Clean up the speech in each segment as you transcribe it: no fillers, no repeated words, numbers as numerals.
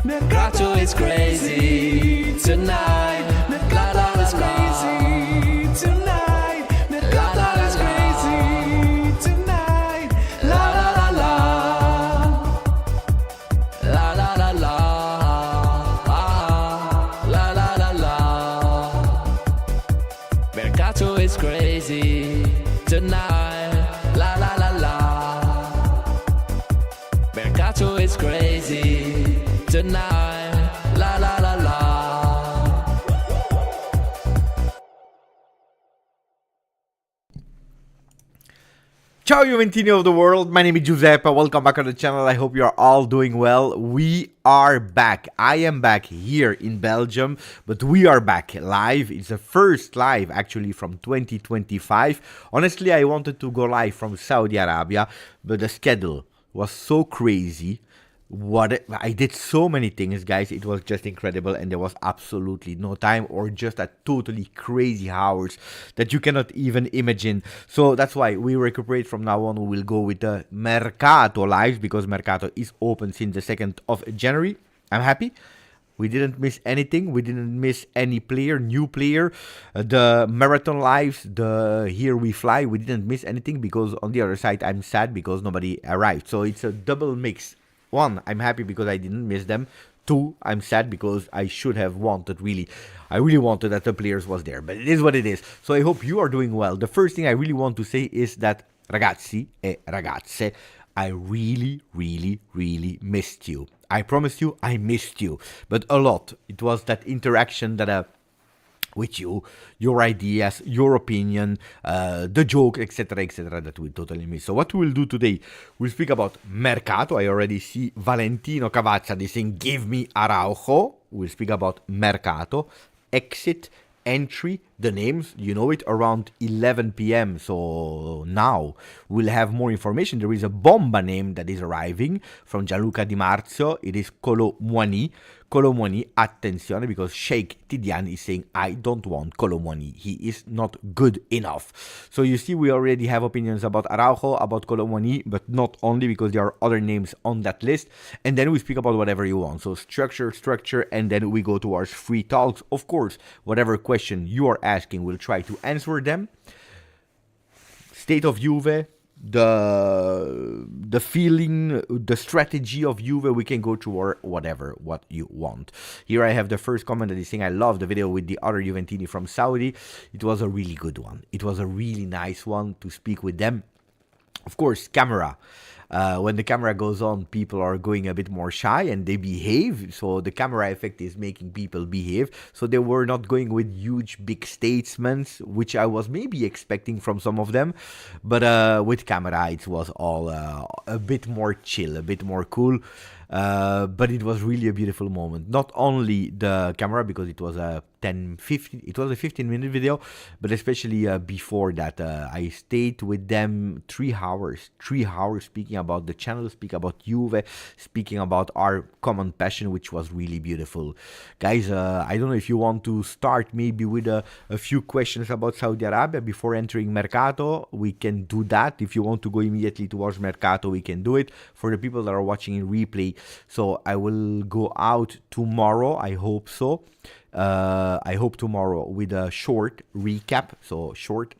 Mercato is crazy tonight. Mercato is crazy tonight. Mercato is crazy tonight. La la la la. La la la la. La la la la. Mercato is crazy tonight. La la la la. Mercato is crazy tonight, la la la la. Ciao Juventini of the world, my name is Giuseppe, welcome back on the channel, I hope you are all doing well. We are back, I am back here in Belgium, but we are back live. It's the first live actually from 2025. Honestly, I wanted to go live from Saudi Arabia, but the schedule was so crazy. I did so many things, guys. It was just incredible, and there was absolutely no time, or just a totally crazy hours that you cannot even imagine. So that's why we recuperate from now on. We will go with the Mercato lives, because Mercato is open since the 2nd of January. I'm happy. We didn't miss anything. We didn't miss any player, new player. The marathon lives, the Here We Fly, we didn't miss anything, because on the other side, I'm sad because nobody arrived. So it's a double mix. 1, I'm happy because I didn't miss them. 2, I'm sad because I should have wanted, I really wanted that the players was there. But it is what it is. So I hope you are doing well. The first thing I really want to say is that, ragazzi e ragazze, I really, really, really missed you. I promise you, I missed you. But a lot. It was that interaction that with you, your ideas, your opinion, the joke, etc., that we totally miss. So what we'll do today, we'll speak about Mercato. I already see Valentino Cavazza saying, give me Araujo. We'll speak about Mercato, exit, entry, the names, you know it, around 11 p.m. So now we'll have more information. There is a Bomba name that is arriving from Gianluca Di Marzio. It is Kolo Muani. Kolo Muani, attenzione, because Sheikh Tidiane is saying, I don't want Kolo Muani. He is not good enough. So you see, we already have opinions about Araujo, about Kolo Muani, but not only, because there are other names on that list. And then we speak about whatever you want. So structure, and then we go towards free talks. Of course, whatever question you are asking, we'll try to answer them. State of Juve, the feeling, the strategy of Juve, we can go to what you want. Here I have the first comment that is saying, I love the video with the other Juventini from Saudi. It was a really good one. It was a really nice one to speak with them. Of course, camera. When the camera goes on, people are going a bit more shy and they behave. So the camera effect is making people behave. So they were not going with huge, big statements, which I was maybe expecting from some of them. But with camera, it was all a bit more chill, a bit more cool. But it was really a beautiful moment. Not only the camera, because it was a 15-minute video, but especially before that, I stayed with them 3 hours speaking about the channel, speaking about Juve, speaking about our common passion, which was really beautiful. Guys, I don't know if you want to start maybe with a few questions about Saudi Arabia before entering Mercato. We can do that. If you want to go immediately towards Mercato, we can do it. For the people that are watching in replay, so I will go out tomorrow, I hope so. I hope tomorrow with a short recap, so short,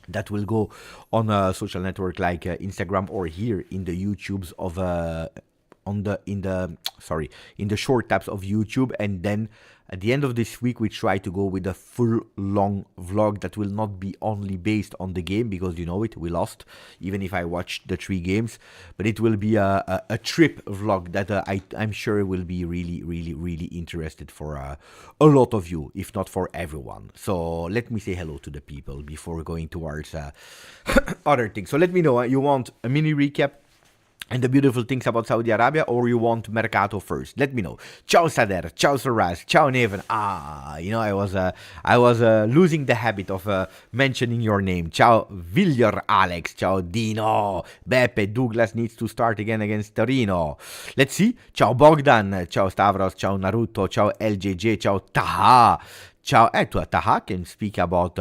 that will go on a social network like Instagram, or here in the YouTubes of in the short tabs of YouTube. And then at the end of this week, we try to go with a full long vlog that will not be only based on the game, because you know it, we lost, even if I watched the 3 games, but it will be a trip vlog that I'm sure will be really interested for a lot of you, if not for everyone. So let me say hello to the people before going towards other things. So let me know, you want a mini recap and the beautiful things about Saudi Arabia, or you want Mercato first? Let me know. Ciao Sader, ciao Saraz, ciao Neven. You know, I was losing the habit of mentioning your name. Ciao Villar Alex, ciao Dino, Beppe, Douglas needs to start again against Torino. Let's see. Ciao Bogdan, ciao Stavros, ciao Naruto, ciao LJJ, ciao Taha. Ciao, Taha can speak about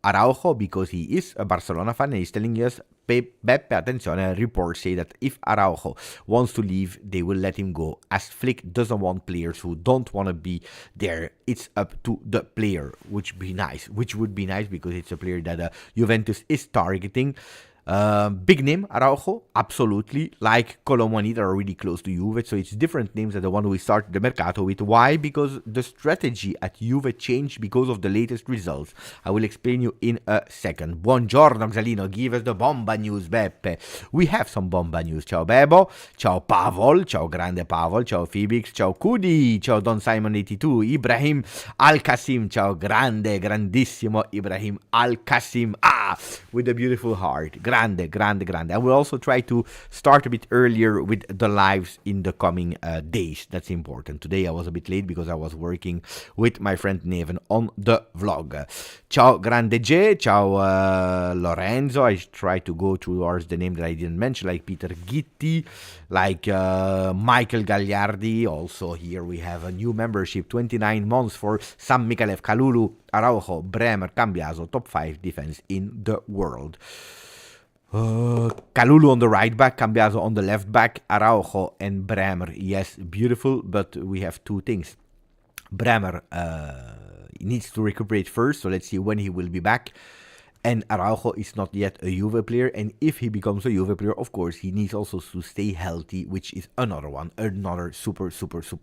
Araujo, because he is a Barcelona fan and he's telling us Beppe, attenzione, reports say that if Araujo wants to leave, they will let him go, as Flick doesn't want players who don't want to be there. It's up to the player, which would be nice because it's a player that Juventus is targeting. Big name, Araujo, absolutely, like Kolo Muani, that are really close to Juve, so it's different names than the one we started the Mercato with. Why? Because the strategy at Juve changed because of the latest results. I will explain you in a second. Buongiorno, Xalino, give us the Bomba news, Beppe. We have some Bomba news. Ciao Bebo, ciao Pavol, ciao Grande Pavol, ciao Fibix, ciao Kudi, ciao Don Simon 82, Ibrahim Al-Qasim, ciao grandissimo Ibrahim Al-Qasim, with a beautiful heart. Grande. I will also try to start a bit earlier with the lives in the coming days. That's important. Today I was a bit late because I was working with my friend Neven on the vlog. Ciao Grande J, ciao Lorenzo. I try to go towards the name that I didn't mention, like Peter Gitti, like Michael Gagliardi. Also here we have a new membership, 29 months for Sam Mikalev, Kalulu, Araujo, Bremer, Cambiaso, top 5 defense in the world. Kalulu on the right back, Cambiaso on the left back, Araujo and Bremer. Yes, beautiful, but we have two things. Bremer needs to recuperate first, so let's see when he will be back. And Araujo is not yet a Juve player, and if he becomes a Juve player, of course, he needs also to stay healthy, which is another super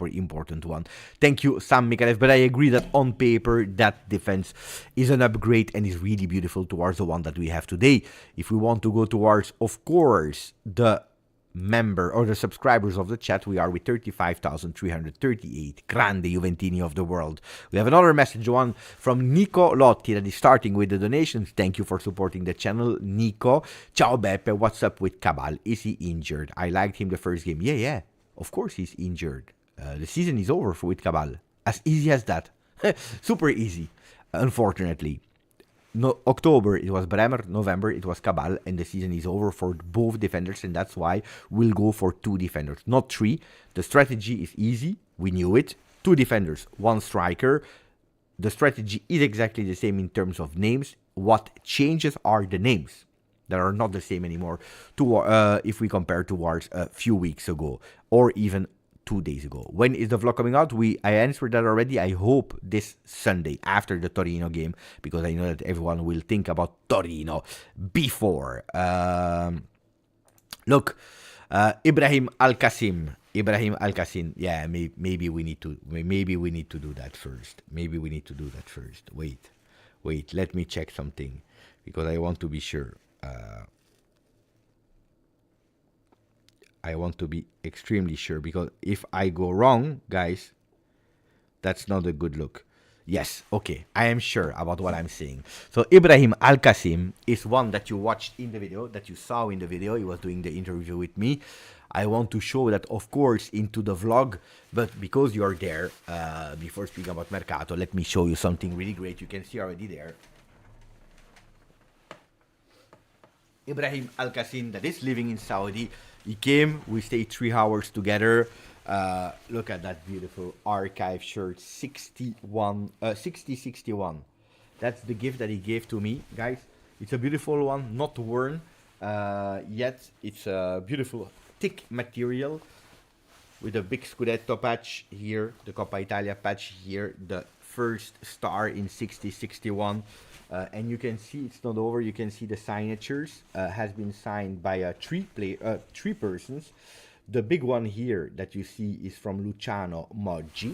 important one. Thank you, Sam Mikalev, but I agree that on paper, that defense is an upgrade and is really beautiful towards the one that we have today. If we want to go towards, of course, the member or the subscribers of the chat, we are with 35,338. Grande Juventini of the world. We have another message, one from Nico Lotti, that is starting with the donations. Thank you for supporting the channel, Nico. Ciao Beppe, what's up with Cabal? Is he injured? I liked him the first game. Yeah, of course he's injured. The season is over with Cabal. As easy as that. Super easy, unfortunately. No, October it was Bremer, November it was Cabal, and the season is over for both defenders, and that's why we'll go for 2 defenders, not 3. The strategy is easy, we knew it. 2 defenders, 1 striker. The strategy is exactly the same in terms of names. What changes are the names that are not the same anymore if we compare towards a few weeks ago or even 2 days ago. When is the vlog coming out? I answered that already. I hope this Sunday after the Torino game, because I know that everyone will think about Torino before. Look, Ibrahim Al-Qasim. Yeah, maybe we need to do that first. Wait, let me check something because I want to be sure. I want to be extremely sure, because if I go wrong, guys, that's not a good look. Yes, okay, I am sure about what I'm saying. So Ibrahim Al-Qasim is one that you watched in the video, that you saw in the video. He was doing the interview with me. I want to show that, of course, into the vlog, but because you're there, before speaking about Mercato, let me show you something really great. You can see already there. Ibrahim Al-Qasim, that is living in Saudi. He came, we stayed 3 hours together. Look at that beautiful archive shirt, 6061. That's the gift that he gave to me, guys. It's a beautiful one, not worn yet. It's a beautiful, thick material with a big Scudetto patch here, the Coppa Italia patch here, the first star in 6061. And you can see it's not over. You can see the signatures has been signed by 3 persons. The big one here that you see is from Luciano Moggi.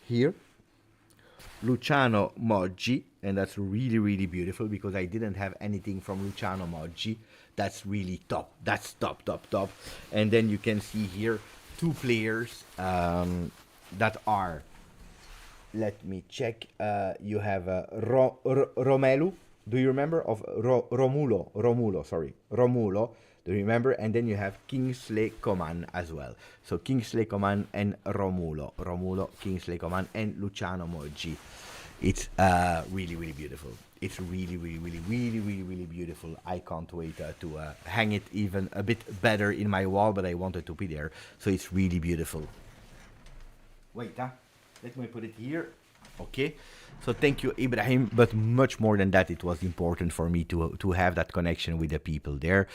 Here, Luciano Moggi, and that's really beautiful because I didn't have anything from Luciano Moggi. That's really top. That's top. And then you can see here 2 players that are. Let me check. You have Romelu. Do you remember? Of Romulo. Do you remember? And then you have Kingsley Coman as well. So Kingsley Coman and Romulo, Kingsley Coman, and Luciano Moggi. It's really beautiful. It's really beautiful. I can't wait to hang it even a bit better in my wall, but I wanted to be there. So it's really beautiful. Wait, let me put it here. Okay, so thank you, Ibrahim. But much more than that, it was important for me to have that connection with the people there.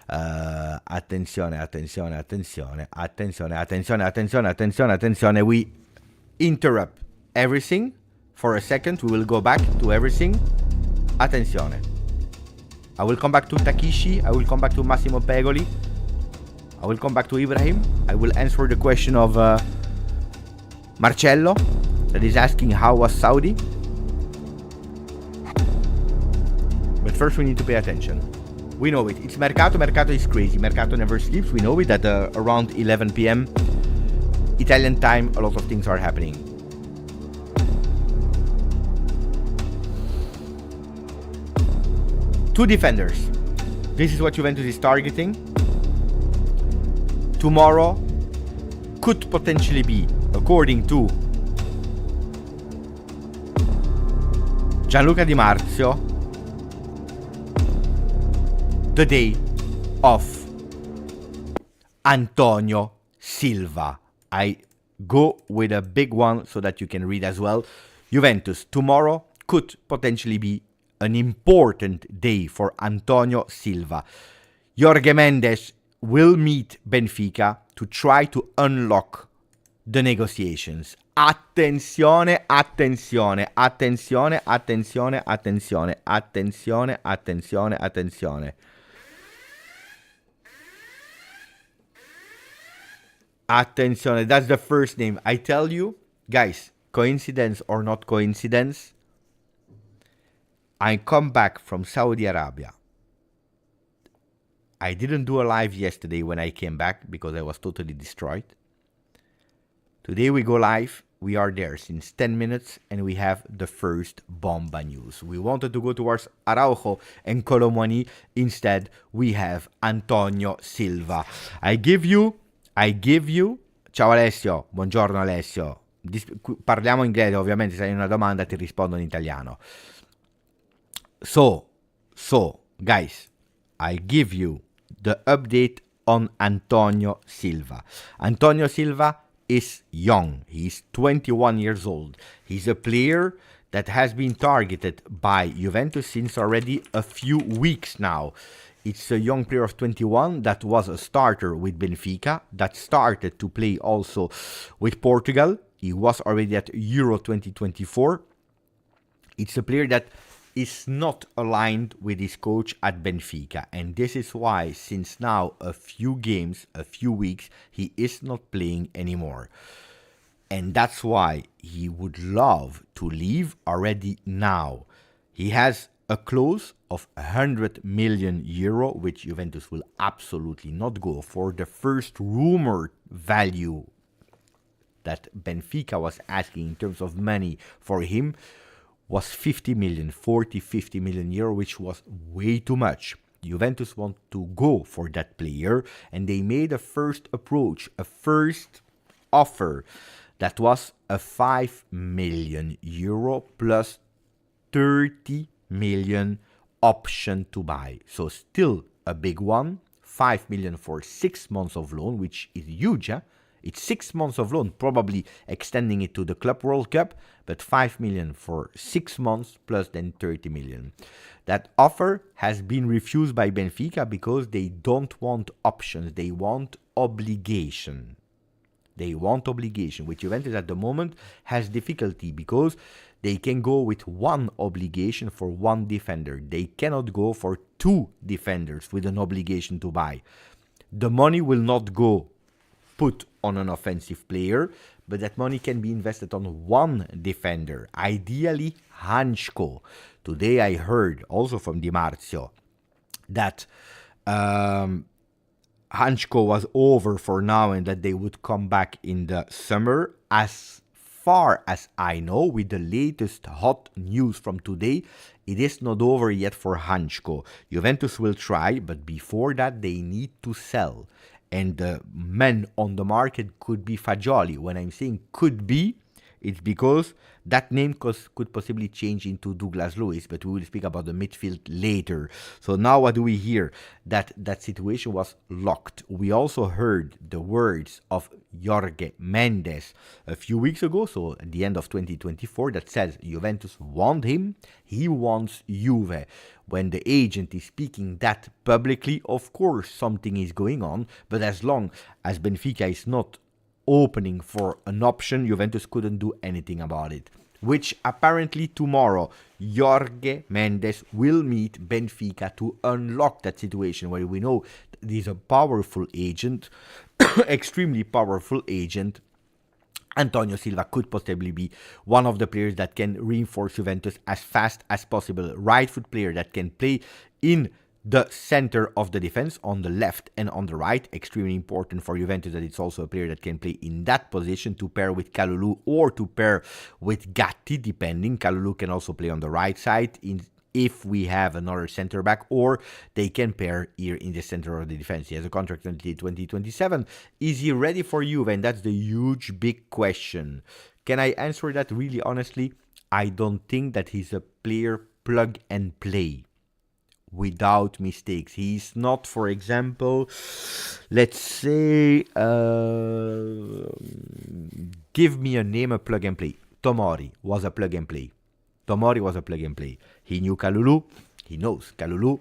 Attenzione, attenzione, attenzione, attenzione, attenzione, attenzione, attenzione, attenzione. We interrupt everything for a second. We will go back to everything. Attenzione. I will come back to Takishi. I will come back to Massimo Pegoli. I will come back to Ibrahim. I will answer the question of Marcello that is asking how was Saudi. But first we need to pay attention. We know it. It's Mercato. Mercato is crazy. Mercato never sleeps. We know it that around 11 p.m. Italian time, a lot of things are happening. Two defenders. This is what Juventus is targeting. Tomorrow could potentially be, according to Gianluca Di Marzio, the day of Antonio Silva. I go with a big one so that you can read as well. Juventus, tomorrow could potentially be an important day for Antonio Silva. Jorge Mendes will meet Benfica to try to unlock the negotiations. Attenzione, attenzione, attenzione, attenzione, attenzione, attenzione, attenzione, attenzione. Attenzione, that's the first name. I tell you, guys, coincidence or not coincidence, I come back from Saudi Arabia. I didn't do a live yesterday when I came back because I was totally destroyed. Today we go live. We are there since 10 minutes and we have the first Bomba news. We wanted to go towards Araujo and Kolo Muani. Instead, we have Antonio Silva. I give you. Ciao Alessio, buongiorno Alessio. Parliamo inglese, ovviamente se hai una domanda ti rispondo in italiano. So, guys, I give you the update on Antonio Silva. Antonio Silva is young. He's 21 years old. He's a player that has been targeted by Juventus since already a few weeks now. It's a young player of 21 that was a starter with Benfica, that started to play also with Portugal. He was already at Euro 2024. It's a player that is not aligned with his coach at Benfica. And this is why, since now a few games, a few weeks, he is not playing anymore. And that's why he would love to leave already now. He has a clause of 100 million euro, which Juventus will absolutely not go for. The first rumored value that Benfica was asking in terms of money for him was 50 million, 50 million euro, which was way too much. Juventus want to go for that player, and they made a first approach, a first offer that was a 5 million euro plus 30 million option to buy. So still a big one. 5 million for 6 months of loan, which is huge. It's 6 months of loan, probably extending it to the Club World Cup, but 5 million for 6 months plus then 30 million. That offer has been refused by Benfica because they don't want options. They want obligation. Which Juventus at the moment has difficulty because they can go with one obligation for one defender. They cannot go for two defenders with an obligation to buy. The money will not go put on an offensive player, but that money can be invested on one defender, ideally Hancko. Today I heard also from Di Marzio that Hancko was over for now and that they would come back in the summer. As far as I know, with the latest hot news from today, it is not over yet for Hancko. Juventus will try, but before that they need to sell. And the men on the market could be Fagioli. When I'm saying could be, It's because that name could possibly change into Douglas Luiz, but we will speak about the midfield later. So now what do we hear? That situation was locked. We also heard the words of Jorge Mendes a few weeks ago, so at the end of 2024, that says Juventus want him, he wants Juve. When the agent is speaking that publicly, of course something is going on, but as long as Benfica is not opening for an option, Juventus couldn't do anything about it. Which apparently tomorrow, Jorge Mendes will meet Benfica to unlock that situation where we know that he's a powerful agent, extremely powerful agent. Antonio Silva could possibly be one of the players that can reinforce Juventus as fast as possible. Right foot player that can play in the center of the defense on the left and on the right. Extremely important for Juventus that it's also a player that can play in that position to pair with Kalulu or to pair with Gatti, depending. Kalulu can also play on the right side if we have another center back, or they can pair here in the center of the defense. He has a contract until 2027. Is he ready for Juve? And that's the huge big question. Can I answer that really honestly? I don't think that he's a player plug and play without mistakes. He's not, for example, let's say, give me a name, a plug and play. Tomori was a plug and play. He knew Kalulu. He knows Kalulu.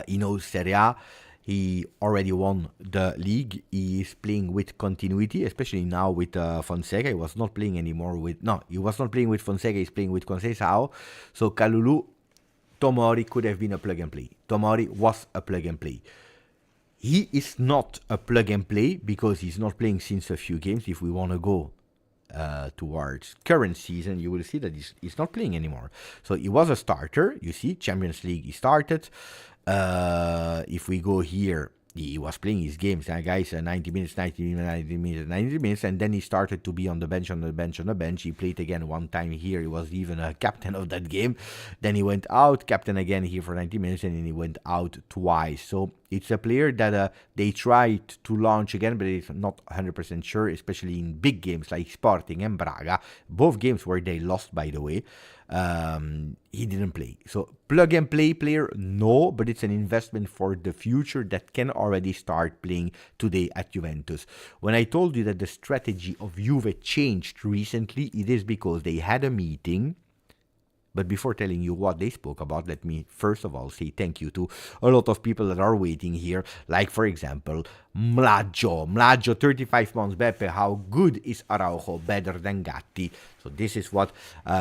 He knows Serie A. He already won the league. He is playing with continuity, especially now with Fonseca. He was not playing anymore with... No, he was not playing with Fonseca. He's playing with Conceição. So Kalulu, Tomori could have been a plug and play. Tomori was a plug and play. He is not a plug and play because he's not playing since a few games. If we want to go towards current season, you will see that he's not playing anymore. So he was a starter. You see, Champions League, he started. If we go here, he was playing his games, guys, 90 minutes, and then he started to be on the bench. He played again one time here. He was even a captain of that game. Then he went out, captain again here for 90 minutes, and then he went out twice. So it's a player that they tried to launch again, but it's not 100% sure, especially in big games like Sporting and Braga. Both games where they lost, by the way. He didn't play. So plug and play player, no, but it's an investment for the future that can already start playing today at Juventus. When I told you that the strategy of Juve changed recently, it is because they had a meeting. But before telling you what they spoke about, let me first of all say thank you to a lot of people that are waiting here. Like, for example, Mlaggio, 35 months. Beppe, how good is Araujo? Better than Gatti. So this is what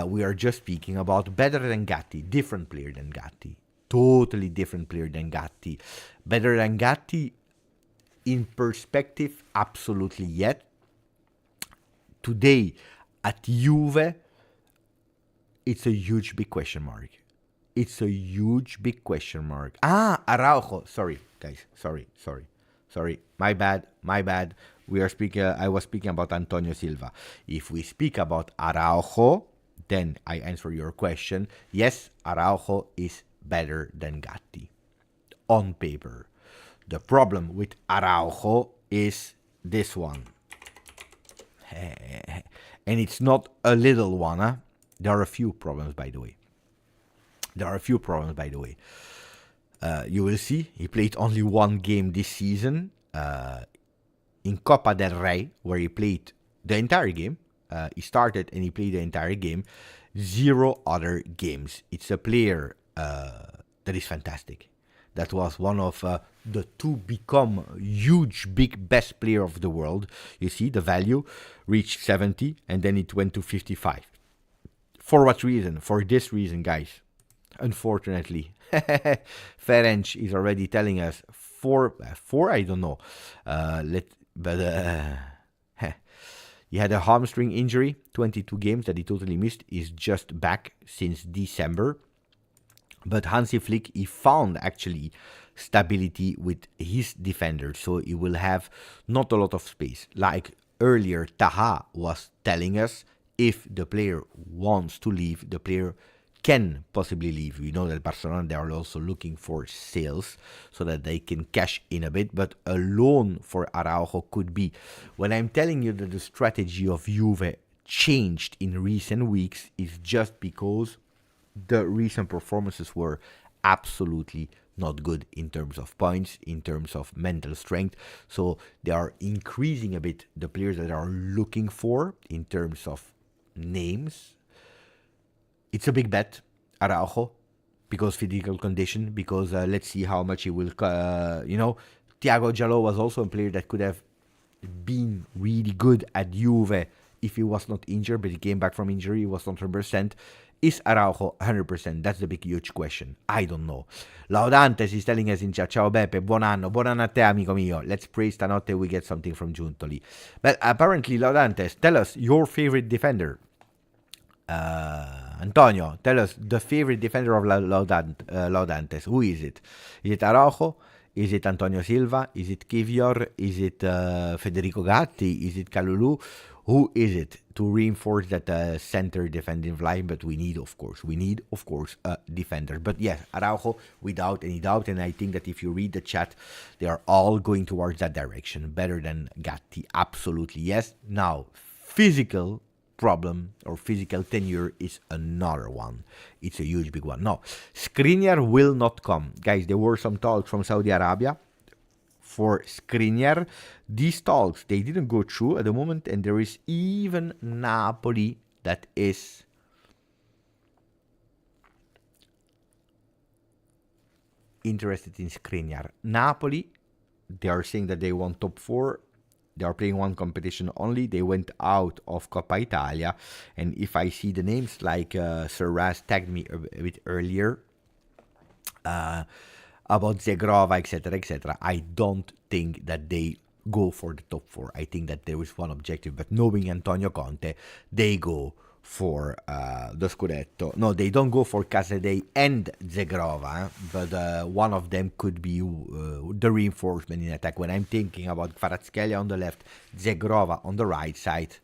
we are just speaking about. Better than Gatti. Different player than Gatti. Totally different player than Gatti. Better than Gatti in perspective, absolutely yet. Today at Juve, it's a huge big question mark. Araujo. Sorry, guys. Sorry. My bad. I was speaking about Antonio Silva. If we speak about Araujo, then I answer your question. Yes, Araujo is better than Gatti on paper. The problem with Araujo is this one. And it's not a little one, huh? There are a few problems, by the way. You will see, he played only one game this season in Copa del Rey, where he played the entire game. He started and he played the entire game. 0 other games. It's a player that is fantastic. That was one of the to become huge, big, best player of the world. You see, the value reached 70 and then it went to 55. For what reason? For this reason, guys. Unfortunately, Ferenc is already telling us four. I don't know. He had a hamstring injury, 22 games that he totally missed. Is just back since December. But Hansi Flick, he found actually stability with his defenders, so he will have not a lot of space. Like earlier, Taha was telling us, if the player wants to leave, the player can possibly leave. We know that Barcelona, they are also looking for sales so that they can cash in a bit, but a loan for Araujo could be. When I'm telling you that the strategy of Juve changed in recent weeks is just because the recent performances were absolutely not good in terms of points, in terms of mental strength. So they are increasing a bit the players that are looking for in terms of names. It's a big bet, Araujo, because physical condition, because let's see how much he will, Thiago Jallo was also a player that could have been really good at Juve if he was not injured, but he came back from injury, he was not 100%. Is Araujo 100%? That's the big, huge question. I don't know. Laudantes is telling us in chat, ciao Beppe, buon anno a te amico mio. Let's pray stanotte we get something from Giuntoli. But apparently, Laudantes, tell us your favorite defender. Antonio, tell us the favorite defender of Laudantes. Who is it? Is it Araujo? Is it Antonio Silva? Is it Kivior? Is it Federico Gatti? Is it Kalulu? Who is it to reinforce that center defensive line? But we need, of course, a defender. But yes, Araujo, without any doubt. And I think that if you read the chat, they are all going towards that direction. Better than Gatti. Absolutely, yes. Now, physical problem or physical tenure is another one. It's a huge big one. No, Skriniar will not come. Guys, there were some talks from Saudi Arabia for Skriniar. These talks, they didn't go through at the moment, and there is even Napoli that is interested in Skriniar. Napoli, they are saying that they want top 4. They are playing one competition only. They went out of Coppa Italia. And if I see the names like Sir Raz tagged me a bit earlier about Zegrova, etc., I don't think that they go for the top 4. I think that there is one objective. But knowing Antonio Conte, they go for the Scudetto. No, they don't go for Casadei and Zegrova, but one of them could be the reinforcement in attack. When I'm thinking about Kvaratskhelia on the left, Zegrova on the right side.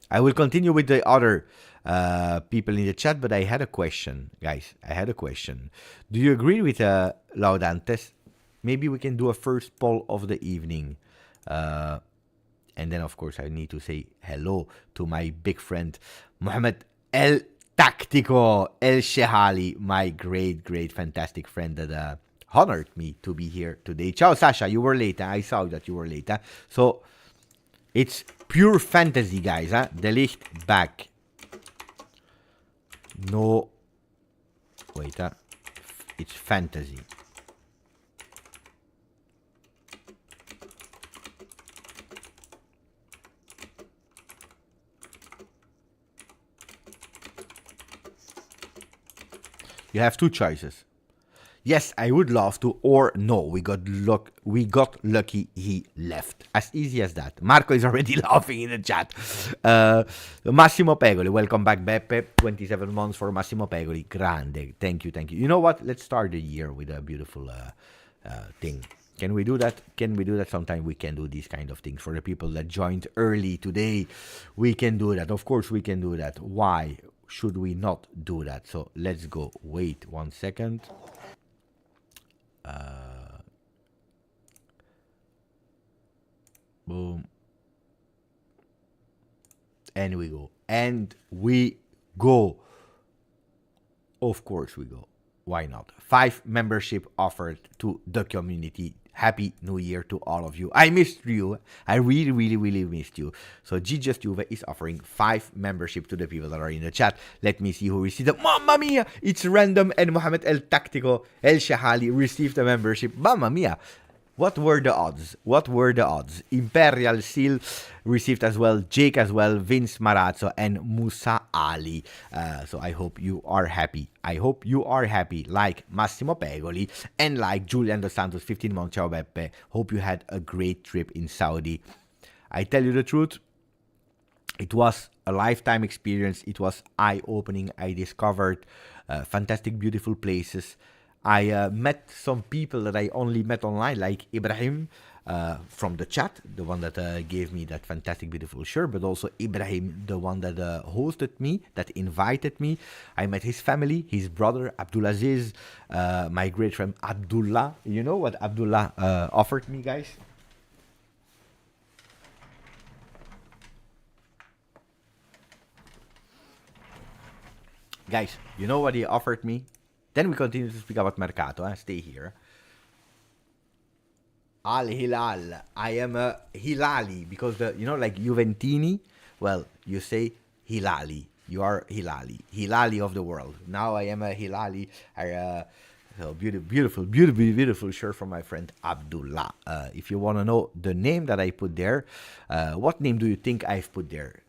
I will continue with the other people in the chat, but I had a question, guys. Do you agree with Laudantes? Maybe we can do a first poll of the evening. And then, of course, I need to say hello to my big friend, Mohamed El Tactico El Shehali, my great, fantastic friend that honored me to be here today. Ciao, Sasha. You were late. I saw that you were late. So, it's pure fantasy, guys. De Ligt back. No. Wait. It's fantasy. You have two choices. Yes, I would love to, or no, we got lucky, he left. As easy as that. Marco is already laughing in the chat. Massimo Pegoli, welcome back, Beppe. 27 months for Massimo Pegoli. Grande. Thank you. You know what? Let's start the year with a beautiful thing. Can we do that? Sometime we can do these kind of things. For the people that joined early today, we can do that. Of course, we can do that. Why should we not do that? So let's go. Wait 1 second. Boom. And we go. Of course we go. Why not? 5 membership offered to the community. Happy New Year to all of you. I missed you. I really missed you. So GJustjuve is offering 5 membership to the people that are in the chat. Let me see who received it. Mamma mia! It's random and Mohamed El Tactico El Shahali received a membership. Mamma mia! What were the odds? Imperial Seal received as well, Jake as well, Vince Marazzo, and Musa Ali. So I hope you are happy. Like Massimo Pegoli and like Julian Dos Santos, 15 months. Ciao Beppe. Hope you had a great trip in Saudi. I tell you the truth, it was a lifetime experience. It was eye-opening. I discovered fantastic, beautiful places. I met some people that I only met online, like Ibrahim from the chat, the one that gave me that fantastic, beautiful shirt, but also Ibrahim, the one that hosted me, that invited me. I met his family, his brother, Abdulaziz, my great friend Abdullah. You know what Abdullah offered me, guys? Guys, you know what he offered me? Then we continue to speak about Mercato. Stay here. Al Hilal. I am a Hilali because like Juventini. Well, you say Hilali. You are Hilali. Hilali of the world. Now I am a Hilali. So beautiful shirt from my friend Abdullah. If you want to know the name that I put there, what name do you think I've put there?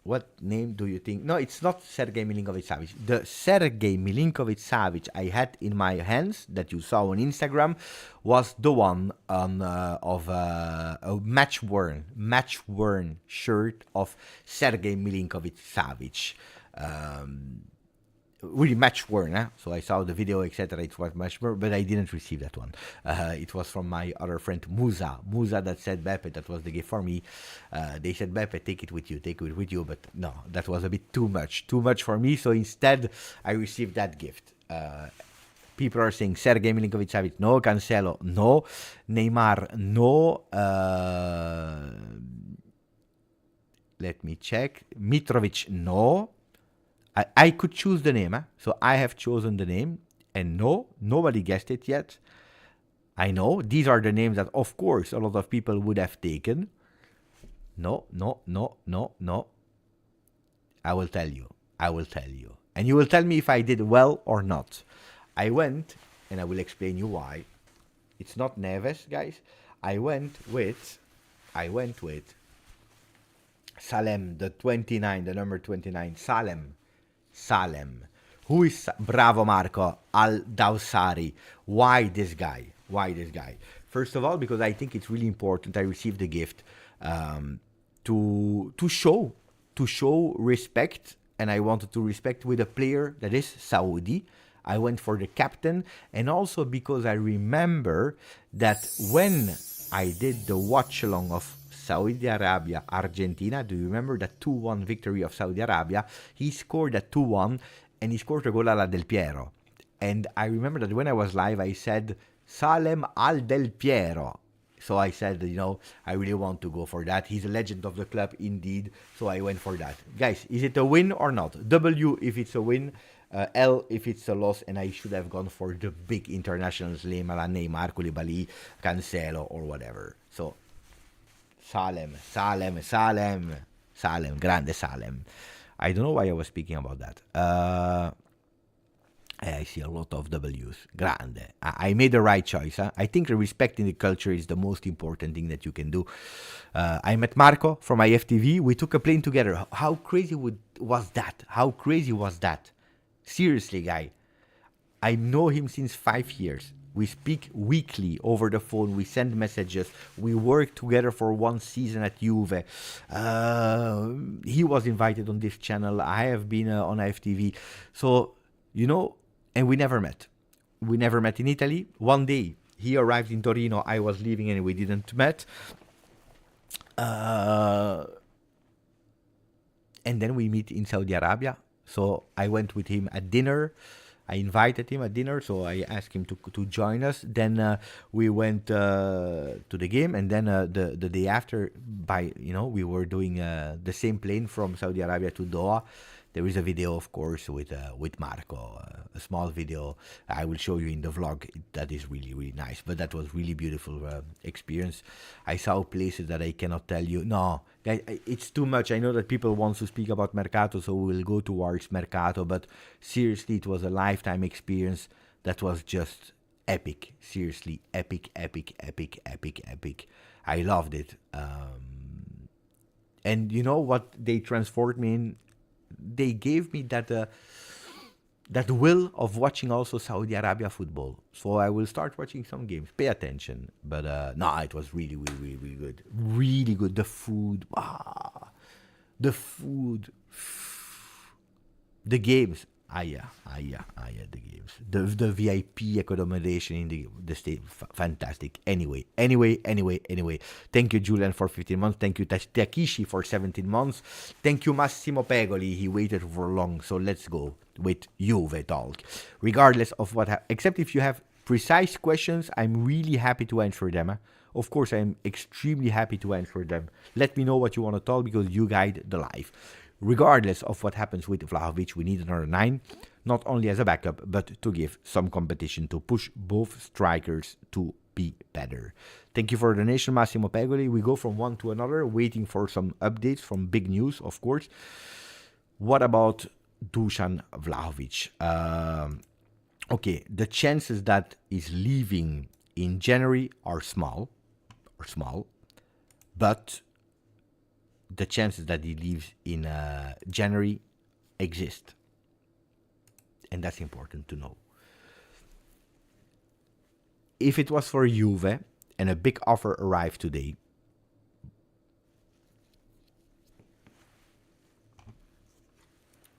What name do you think? No, it's not Sergei Milinkovic-Savic. The Sergei Milinkovic-Savic I had in my hands that you saw on Instagram was the one of a match-worn shirt of Sergei Milinkovic-Savic. Really match-worn, So I saw the video, etc. It was match-worn, but I didn't receive that one. It was from my other friend Musa that said, Beppe, that was the gift for me. They said, Beppe, take it with you, but no, that was a bit too much for me, so instead I received that gift. People are saying Sergei Milinkovic-Savic, no. Cancelo, no. Neymar, no. Let me check. Mitrovic, no. I could choose the name, so I have chosen the name, and no, nobody guessed it yet. I know, these are the names that, of course, a lot of people would have taken. No. I will tell you. And you will tell me if I did well or not. I went, and I will explain you why. It's not Neves, guys. I went with Salem, the number 29, Salem. Who is Bravo Marco Al-Dawsari? Why this guy? First of all, because I think it's really important. I received the gift to show respect, and I wanted to respect with a player that is Saudi. I went for the captain, and also because I remember that when I did the watch along of Saudi Arabia, Argentina. Do you remember that 2-1 victory of Saudi Arabia? He scored at 2-1 and he scored a goal alla Del Piero. And I remember that when I was live, I said, Salem Al Del Piero. So I said, I really want to go for that. He's a legend of the club indeed. So I went for that. Guys, is it a win or not? W if it's a win, L if it's a loss, and I should have gone for the big internationals, Lemala, Neymar, Koulibaly, Cancelo, or whatever. So, Salem, grande Salem. I don't know why I was speaking about that. I see a lot of W's. Grande. I made the right choice. I think respecting the culture is the most important thing that you can do. I met Marco from IFTV. We took a plane together. How crazy was that? Seriously, guy. I know him since 5 years. We speak weekly over the phone. We send messages. We work together for 1 season at Juve. He was invited on this channel. I have been on IFTV. So, and we never met. We never met in Italy. One day, he arrived in Torino. I was leaving and we didn't met. And then we meet in Saudi Arabia. So I went with him at dinner. I invited him at dinner, so I asked him to join us. Then we went to the game, and then the day after, we were doing the same plane from Saudi Arabia to Doha. There is a video, of course, with Marco, a small video. I will show you in the vlog. That is really, really nice. But that was really beautiful experience. I saw places that I cannot tell you. No, it's too much. I know that people want to speak about Mercato, so we will go towards Mercato. But seriously, it was a lifetime experience that was just epic. Seriously, epic. I loved it. And you know what they transformed me in? They gave me that will of watching also Saudi Arabia football. So I will start watching some games. Pay attention. But no, it was really, really, really, really good. Really good. The food. The food. The games. The games. The VIP accommodation in the state. Fantastic. Anyway. Thank you, Julian, for 15 months. Thank you, Takishi, for 17 months. Thank you, Massimo Pegoli. He waited for long. So let's go with Juve talk. Regardless of what, except if you have precise questions, I'm really happy to answer them. Of course, I'm extremely happy to answer them. Let me know what you want to talk because you guide the live. regardless of what happens with Vlahovic, we need another 9, not only as a backup, but to give some competition to push both strikers to be better. Thank you for the donation, Massimo Pegoli. We go from one to another, waiting for some updates from big news, of course. What about Dusan Vlahovic? Okay, the chances that he's leaving in January are small, but the chances that he leaves in January exist. And that's important to know. If it was for Juve and a big offer arrived today,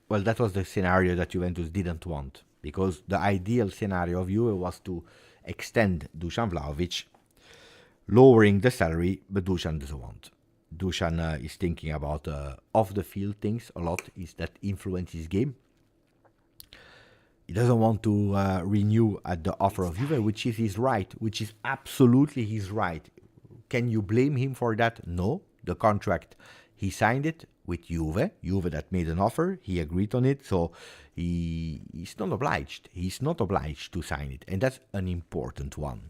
well, that was the scenario that Juventus didn't want, because the ideal scenario of Juve was to extend Dusan Vlahovic, lowering the salary, but Dusan doesn't want. Dusan is thinking about off-the-field things a lot, is that influence his game. He doesn't want to renew at the offer of Juve, which is his right, which is absolutely his right. Can you blame him for that? No. The contract, he signed it with Juve that made an offer, he agreed on it, so he's not obliged. He's not obliged to sign it, and that's an important one.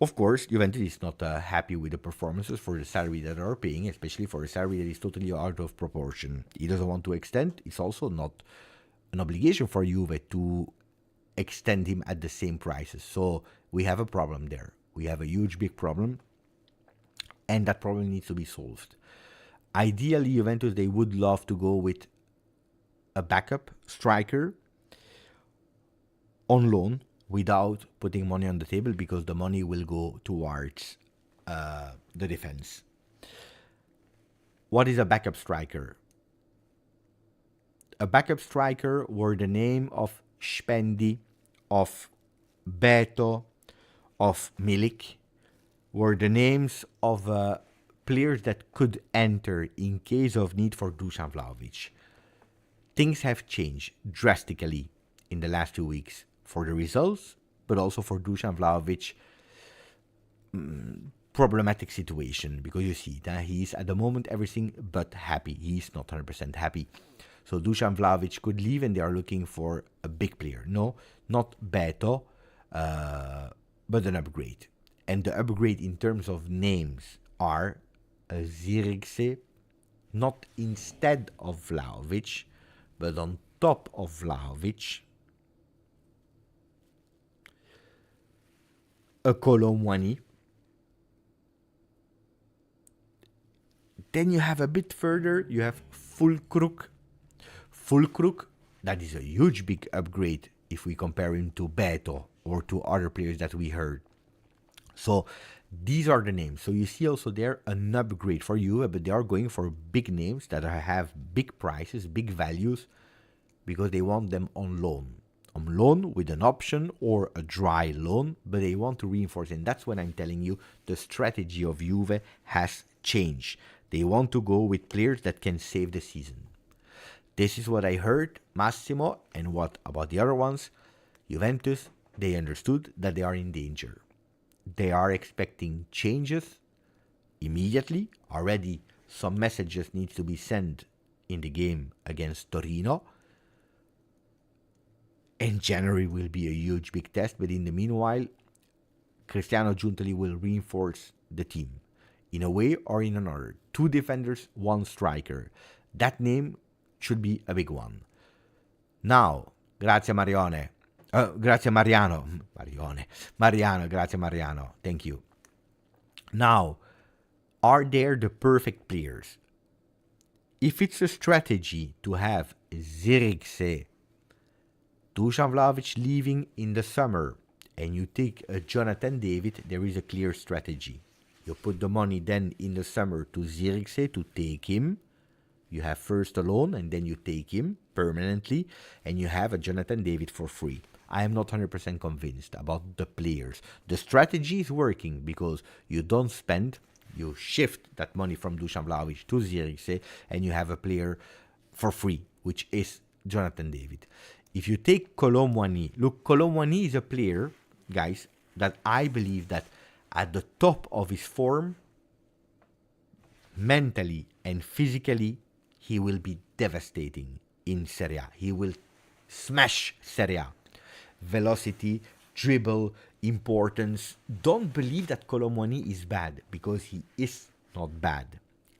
Of course, Juventus is not happy with the performances for the salary that they are paying, especially for a salary that is totally out of proportion. He doesn't want to extend. It's also not an obligation for Juve to extend him at the same prices. So we have a problem there. We have a huge, big problem, and that problem needs to be solved. Ideally, Juventus, they would love to go with a backup striker on loan without putting money on the table, because the money will go towards the defense. What is a backup striker? A backup striker were the name of Spendi, of Beto, of Milik, were the names of players that could enter in case of need for Dusan Vlahovic. Things have changed drastically in the last 2 weeks for the results, but also for Dusan Vlahovic problematic situation, because you see that he's at the moment everything but happy. He's not 100% happy. So Dusan Vlahovic could leave, and they are looking for a big player. No, not Beto, but an upgrade. And the upgrade in terms of names are a Zirkzee, not instead of Vlahovic, but on top of Vlahovic, a Kolo Muani. Then you have a bit further, you have Fulkrug, that is a huge big upgrade if we compare him to Beto or to other players that we heard. So these are the names. So you see also there an upgrade for you, but they are going for big names that have big prices, big values, because they want them on loan. On loan with an option or a dry loan, but they want to reinforce. And that's when I'm telling you the strategy of Juve has changed. They want to go with players that can save the season. This is what I heard, Massimo, and what about the other ones? Juventus, they understood that they are in danger. They are expecting changes immediately. Already some messages need to be sent in the game against Torino. And January will be a huge big test, but in the meanwhile, Cristiano Giuntoli will reinforce the team in a way or in another. 2 defenders, 1 striker. That name should be a big one. Now, grazie Mariano. Grazie Mariano. Mariano, grazie Mariano. Thank you. Now, are there the perfect players? If it's a strategy to have Zirkzee, Dusan Vlahovic leaving in the summer, and you take a Jonathan David, there is a clear strategy. You put the money then in the summer to Zirkzee to take him. You have first a loan, and then you take him permanently, and you have a Jonathan David for free. I am not 100% convinced about the players. The strategy is working because you don't spend, you shift that money from Dusan Vlahovic to Zirkzee, and you have a player for free, which is Jonathan David. If you take Kolo Muani, look, Kolo Muani is a player, guys, that I believe that at the top of his form, mentally and physically, he will be devastating in Serie A. He will smash Serie A. Velocity, dribble, importance. Don't believe that Kolo Muani is bad, because he is not bad.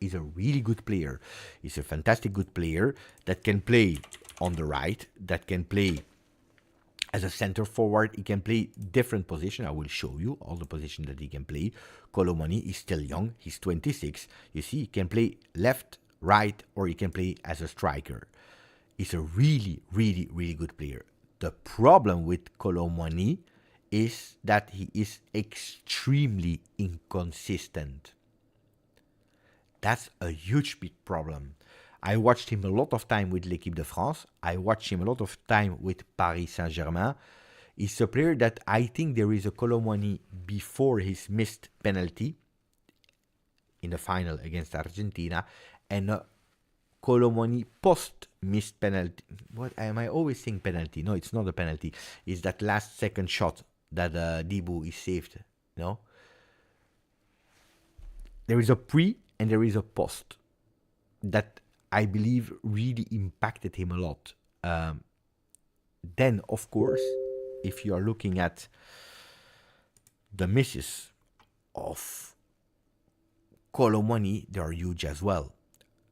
He's a really good player. He's a fantastic good player that can play on the right, that can play as a center forward. He can play different positions. I will show you all the positions that he can play. Kolo Muani is still young. He's 26. You see, he can play left, right, or he can play as a striker. He's a really, really, really good player. The problem with Kolo Muani is that he is extremely inconsistent. That's a huge big problem. I watched him a lot of time with l'Équipe de France. I watched him a lot of time with Paris Saint-Germain. He's a player that I think there is a Kolo Muani before his missed penalty in the final against Argentina, and a Kolo Muani post missed penalty. What am I always saying penalty? No, it's not a penalty. It's that last second shot that Dibu is saved. No, there is a pre and there is a post that I believe really impacted him a lot. Then, of course, if you are looking at the misses of Kolo Muani, they are huge as well.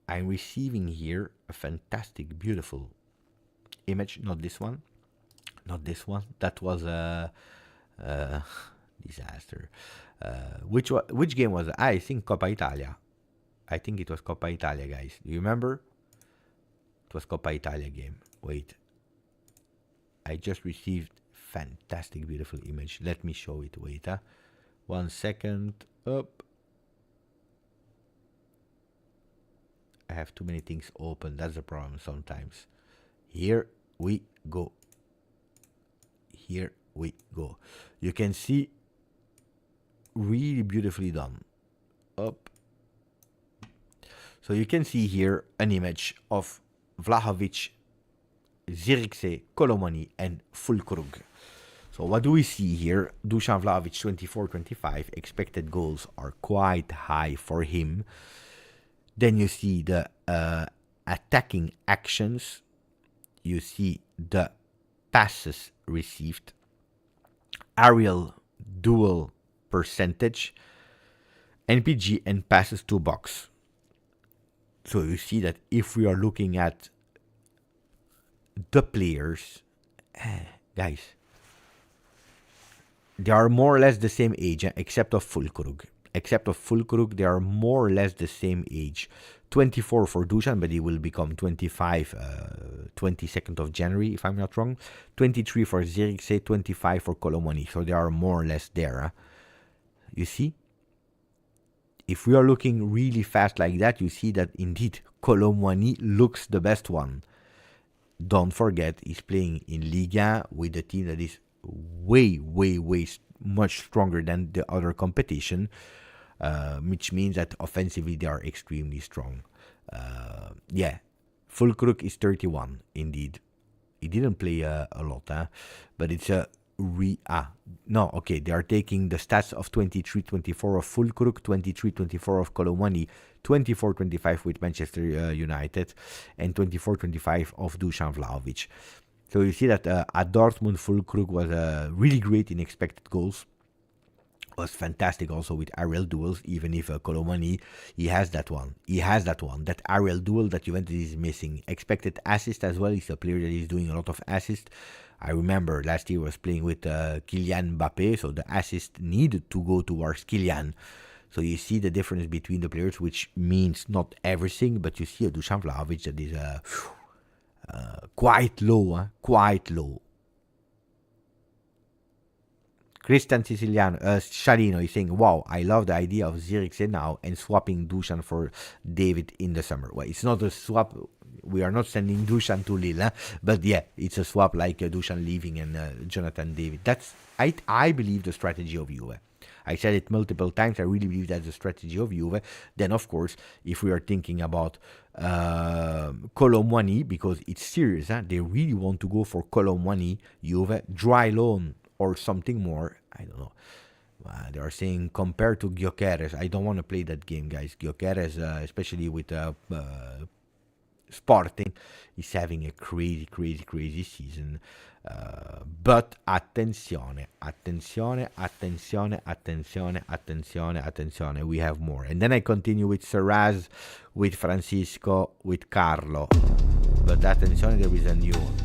I'm receiving here a fantastic, beautiful image. Not this one. Not this one. That was a disaster. Which game was it? I think Coppa Italia. I think it was Coppa Italia, guys. Do you remember? It was Coppa Italia game. Wait. I just received fantastic, beautiful image. Let me show it. Wait. 1 second. Up. I have too many things open. That's the problem sometimes. Here we go. Here we go. You can see really beautifully done. Up. So you can see here an image of Vlahovic, Zirkzee, Kolo Muani, and Füllkrug. So what do we see here? Dusan Vlahovic 24-25. Expected goals are quite high for him. Then you see the attacking actions. You see the passes received. Aerial duel percentage. NPG and passes to box. So you see that if we are looking at the players, guys, they are more or less the same age, except of Füllkrug. Except of Füllkrug, they are more or less the same age. 24 for Dusan, but he will become 25 22nd of January, if I'm not wrong. 23 for Zirkzee, 25 for Kolo Muani. So they are more or less there. You see? If we are looking really fast like that, you see that indeed Kolo Muani looks the best one. Don't forget, he's playing in Liga with a team that is way much stronger than the other competition, which means that offensively they are extremely strong. Füllkrug is 31 indeed. He didn't play a lot, but it's a they are taking the stats of 23-24 of Füllkrug, 23-24 of Kolo Muani, 24-25 with Manchester United, and 24-25 of Dusan Vlahovic. So you see that at Dortmund, Füllkrug was really great in expected goals. Was fantastic also with aerial duels, even if Kolo Muani, he has that one. That aerial duel that Juventus is missing. Expected assist as well. He's a player that is doing a lot of assist. I remember last year was playing with Kylian Mbappe, so the assist needed to go towards Kylian. So you see the difference between the players, which means not everything, but you see a Dusan Vlahovic that is quite low. Christian Siciliano, Sciarino is saying, wow, I love the idea of Zirkzee now and swapping Dusan for David in the summer. Well, it's not a swap. We are not sending Dusan to Lille, but yeah, it's a swap like Dusan leaving and Jonathan David. That's, I believe, the strategy of Juve. I said it multiple times. I really believe that's the strategy of Juve. Then, of course, if we are thinking about Kolo Muani, because it's serious, they really want to go for Kolo Muani, Juve, dry loan or something more. I don't know. They are saying compared to Gyökeres. I don't want to play that game, guys. Gyökeres, especially with Sporting is having a crazy season. But attenzione, we have more. And then I continue with Serraz, with Francisco, with Carlo. But attenzione, there is a new one.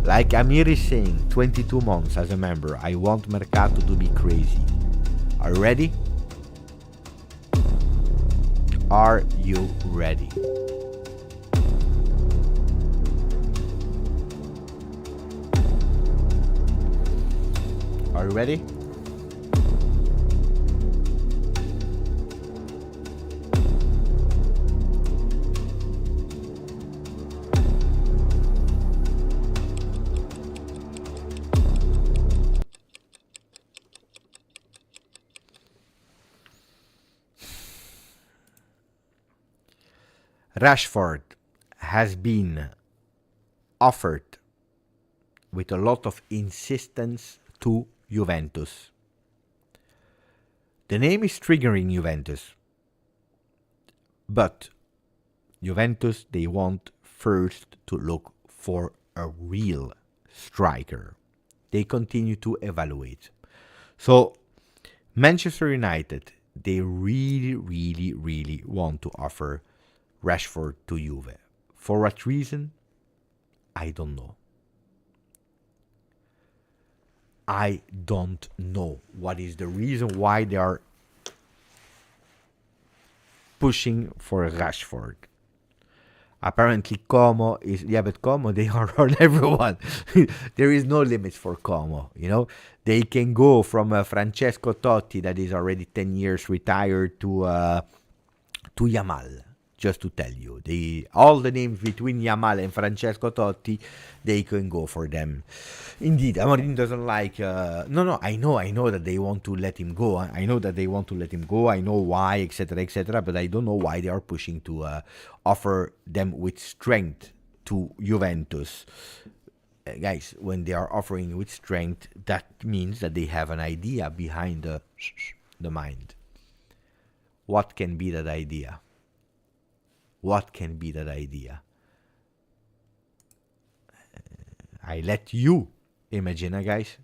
Like Amir is saying, 22 months as a member. I want Mercato to be crazy. Are you ready? Are you ready? Are you ready? Rashford has been offered with a lot of insistence to Juventus. The name is triggering Juventus, but Juventus, they want first to look for a real striker. They continue to evaluate. So Manchester United, they really want to offer Rashford to Juve. For what reason? I don't know. I don't know what is the reason why they are pushing for Rashford. Apparently Como is, yeah, but Como, they are on everyone. There is no limits for Como, you know. They can go from Francesco Totti, that is already 10 years retired, to Yamal. Just to tell you, all the names between Yamal and Francesco Totti, they can go for them. Indeed, Amorim doesn't like. No. I know that they want to let him go. I know that they want to let him go. I know why, etc. But I don't know why they are pushing to offer them with strength to Juventus. Guys, when they are offering with strength, that means that they have an idea behind the mind. What can be that idea? What can be that idea? I let you imagine, guys.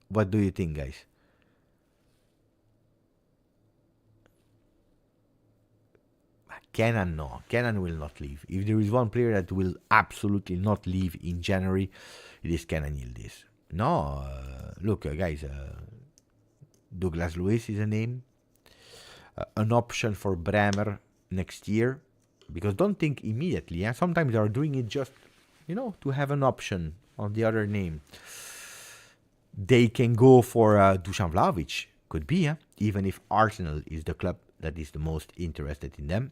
What do you think, guys? Kenan, no. Kenan will not leave. If there is one player that will absolutely not leave in January, it is Kenan Yildiz. No, look, guys, Douglas Luiz is a name. An option for Bremer next year, because don't think immediately. Yeah? Sometimes they are doing it just, to have an option on the other name. They can go for Dusan Vlahovic, could be, even if Arsenal is the club that is the most interested in them.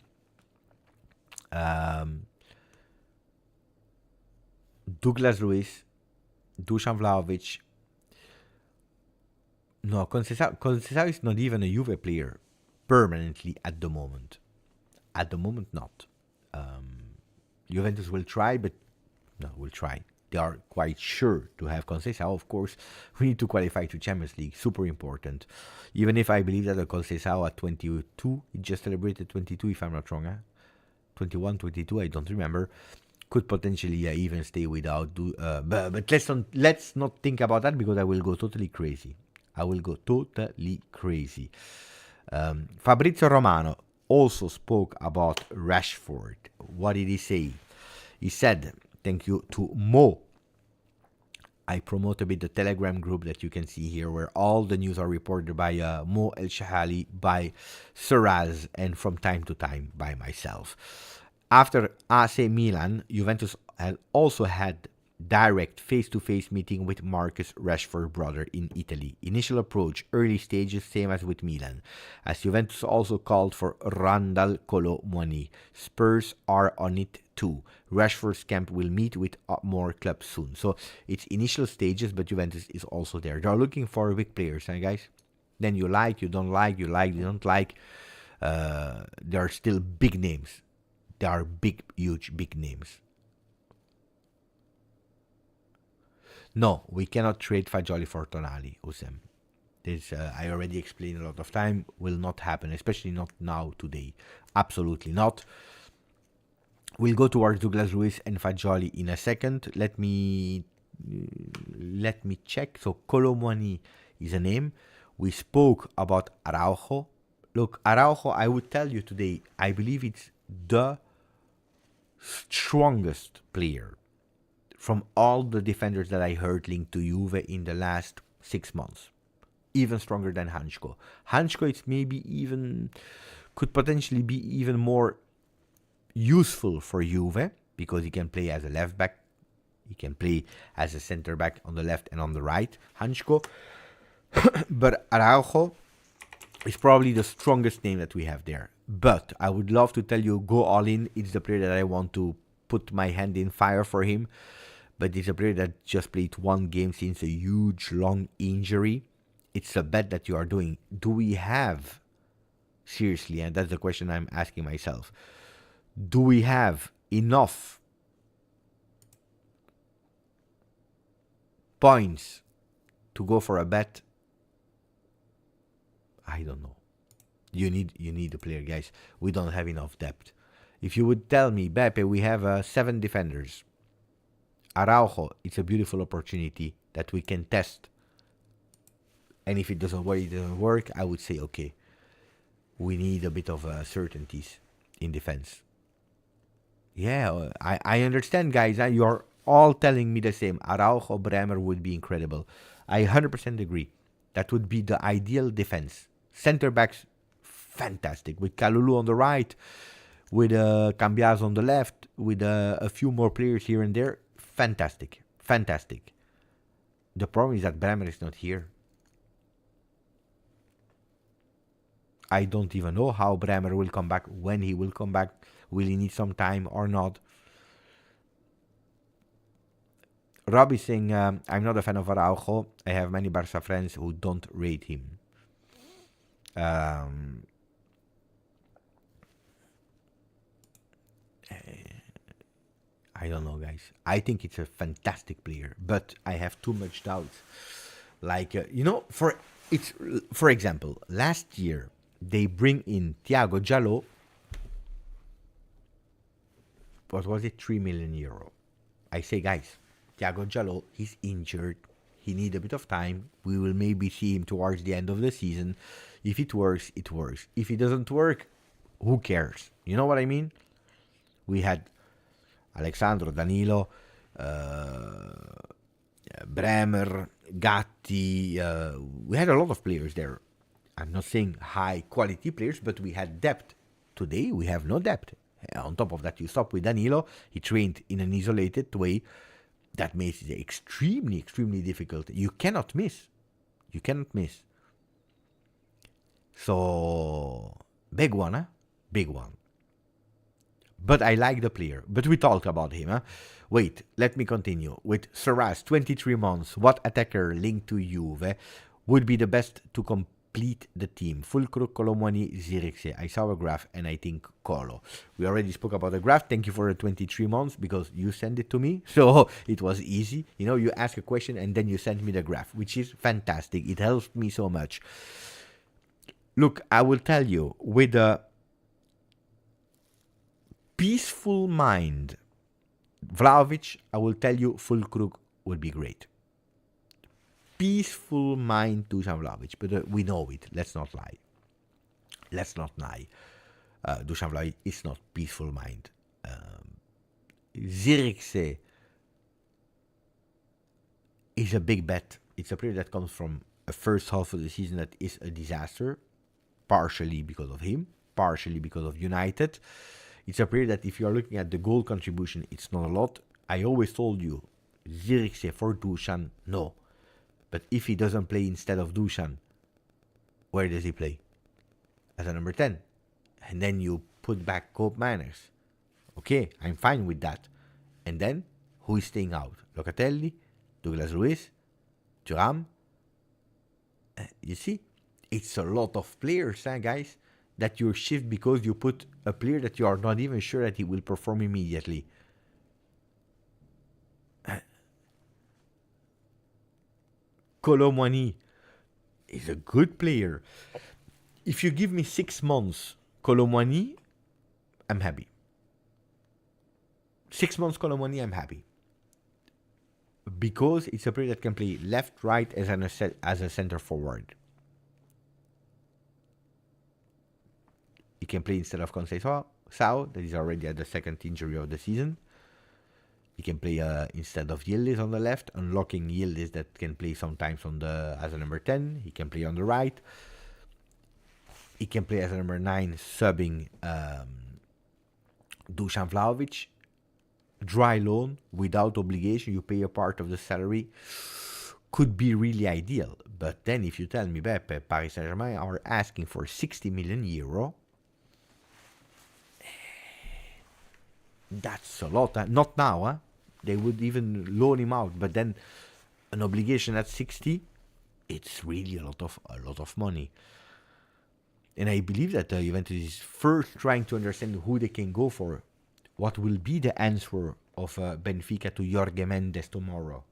Douglas Luiz, Dusan Vlahovic. No, Conceição is not even a Juve player. Permanently at the moment. At the moment, not. Juventus will try, but no, will try. They are quite sure to have Conceição. Of course, we need to qualify to Champions League. Super important. Even if I believe that the Conceição at 22, he just celebrated 22 if I'm not wrong. 21, 22, I don't remember. Could potentially even stay without. But let's not think about that, because I will go totally crazy. Fabrizio Romano also spoke about Rashford. What did he say? He said, thank you to Mo. I promote a bit the Telegram group that you can see here, where all the news are reported by Mo El Shahali, by Serraz, and from time to time by myself. After AC Milan, Juventus had also had direct face-to-face meeting with Marcus Rashford brother in Italy. Initial approach, early stages, same as with Milan. As Juventus also called for Randall Kolo Muani. Spurs are on it too. Rashford's camp will meet with more clubs soon. So it's initial stages, but Juventus is also there. They are looking for big players, guys. Then you like, you don't like, you like, you don't like. There are still big names. There are huge names. No, we cannot trade Fagioli for Tonali, Usem. This I already explained a lot of time. Will not happen, especially not now today. Absolutely not. We'll go towards Douglas Luiz and Fagioli in a second. Let me check. So Kolo Muani is a name. We spoke about Araujo. Look, Araujo, I would tell you today, I believe it's the strongest player from all the defenders that I heard linked to Juve in the last 6 months. Even stronger than Hancko. Hancko, it's maybe even, could potentially be even more useful for Juve because he can play as a left back. He can play as a center back on the left and on the right. Hancko. But Araujo is probably the strongest name that we have there. But I would love to tell you, go all in. It's the player that I want to put my hand in fire for him. But it's a player that just played one game since a huge, long injury. It's a bet that you are doing. Do we have, seriously, and that's the question I'm asking myself, do we have enough points to go for a bet? I don't know. You need a player, guys. We don't have enough depth. If you would tell me, Beppe, we have 7 defenders. Araujo, it's a beautiful opportunity that we can test. And if it doesn't work, I would say, okay, we need a bit of certainties in defense. Yeah, I understand, guys. You're all telling me the same. Araujo, Bremer would be incredible. I 100% agree. That would be the ideal defense. Center backs, fantastic. With Kalulu on the right, with Cambias on the left, with a few more players here and there. Fantastic. Fantastic. The problem is that Bremer is not here. I don't even know how Bremer will come back, when he will come back. Will he need some time or not? Rob is saying, I'm not a fan of Araujo. I have many Barca friends who don't rate him. I don't know, guys. I think it's a fantastic player, but I have too much doubts. Like, for example, last year, they bring in Thiago Jallo. What was it? 3 million euro. I say, guys, Thiago Jallo, he's injured. He needs a bit of time. We will maybe see him towards the end of the season. If it works, it works. If it doesn't work, who cares? You know what I mean? We had Alexandro, Danilo, Bremer, Gatti. We had a lot of players there. I'm not saying high quality players, but we had depth. Today, we have no depth. On top of that, you stop with Danilo. He trained in an isolated way. That makes it extremely, extremely difficult. You cannot miss. You cannot miss. So, big one, huh? Big one. But I like the player. But we talked about him, huh? Wait, let me continue. With Saras, 23 months, what attacker linked to Juve would be the best to complete the team? Fulkrug, Kolo Muani, Zirkzee. I saw a graph and I think Kolo. We already spoke about the graph. Thank you for the 23 months because you sent it to me. So it was easy. You know, you ask a question and then you send me the graph, which is fantastic. It helps me so much. Look, I will tell you, with a peaceful mind, Vlahovic, I will tell you, Fulkrug would be great. Peaceful mind, Dusan Vlahovic, but we know it. Let's not lie. Let's not lie. Dusan Vlahovic is not peaceful mind. Zirkzee is a big bet. It's a player that comes from a first half of the season that is a disaster, partially because of him, partially because of United. It's a player that if you are looking at the goal contribution, it's not a lot. I always told you, Zirkzee for Dusan, no. But if he doesn't play instead of Dusan, where does he play? As a number 10. And then you put back Cope Manners. Okay, I'm fine with that. And then, who is staying out? Locatelli, Douglas Luiz, Thuram. You see, it's a lot of players, guys, that you shift because you put a player that you are not even sure that he will perform immediately. Kolo Muani, He's a good player. If you give me 6 months, Kolo Muani, I'm happy. 6 months Kolo Muani, I'm happy. Because it's a player that can play left, right as a center forward. He can play instead of Conceição, that is already at the second injury of the season. He can play instead of Yildiz on the left, unlocking Yildiz that can play sometimes as a number 10. He can play on the right. He can play as a number 9, subbing Dusan Vlahovic. Dry loan, without obligation, you pay a part of the salary. Could be really ideal. But then if you tell me, Beppe, Paris Saint-Germain are asking for 60 million euro, that's a lot. Not now. They would even loan him out. But then an obligation at 60, it's really a lot of money. And I believe that Juventus is first trying to understand who they can go for. What will be the answer of Benfica to Jorge Mendes tomorrow?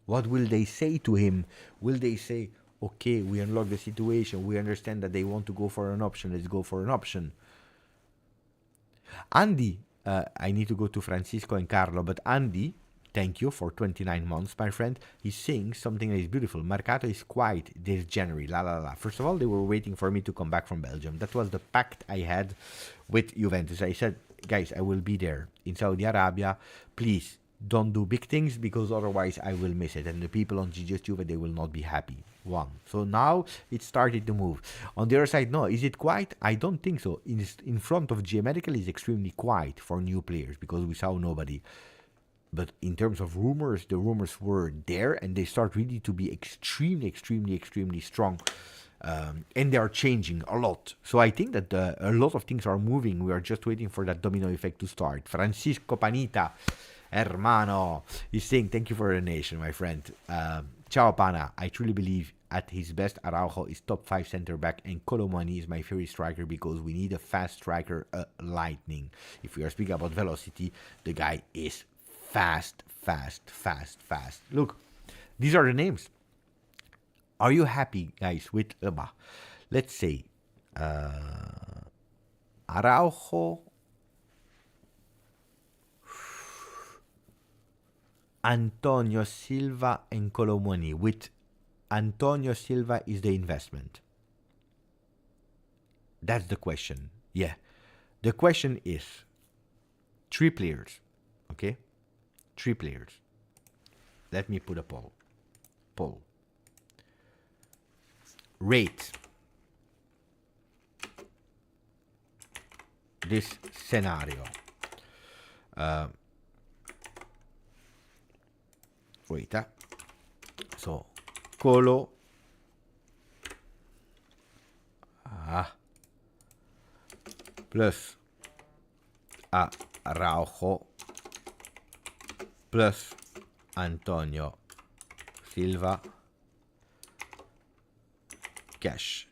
What will they say to him? Will they say, okay, we unlock the situation. We understand that they want to go for an option. Let's go for an option. Andy, I need to go to Francisco and Carlo, but Andy, thank you for 29 months, my friend. He's saying something that is beautiful. Mercato is quiet this January. La la la. First of all, they were waiting for me to come back from Belgium. That was the pact I had with Juventus. I said, guys, I will be there in Saudi Arabia. Please don't do big things because otherwise I will miss it. And the people on GJustjuve, they will not be happy. One. So now it started to move. On the other side, no. Is it quiet? I don't think so. In front of GA Medical is extremely quiet for new players because we saw nobody. But in terms of rumors, the rumors were there and they start really to be extremely strong. And they are changing a lot. So I think that a lot of things are moving. We are just waiting for that domino effect to start. Francisco Panita, hermano, is saying thank you for the donation, my friend. Ciao Pana, I truly believe at his best, Araujo is top 5 center back and Kolo Muani is my favorite striker because we need a fast striker, lightning. If we are speaking about velocity, the guy is fast. Look, these are the names. Are you happy, guys, with, let's say, Araujo, Antonio Silva, and Kolo Muani? With Antonio Silva is the investment. That's the question. Yeah. The question is 3 players. Okay? 3 players. Let me put a poll. Rate this scenario. Wait. So, Kolo. Plus Araujo. Plus Antonio Silva. Cash.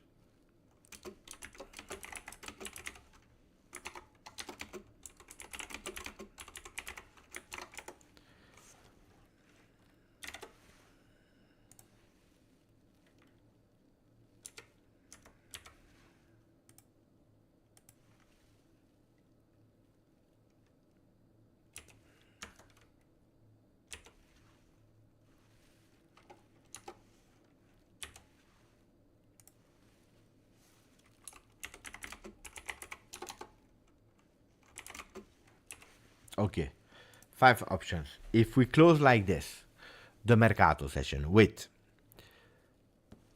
Okay, 5 options. If we close like this, the Mercato session with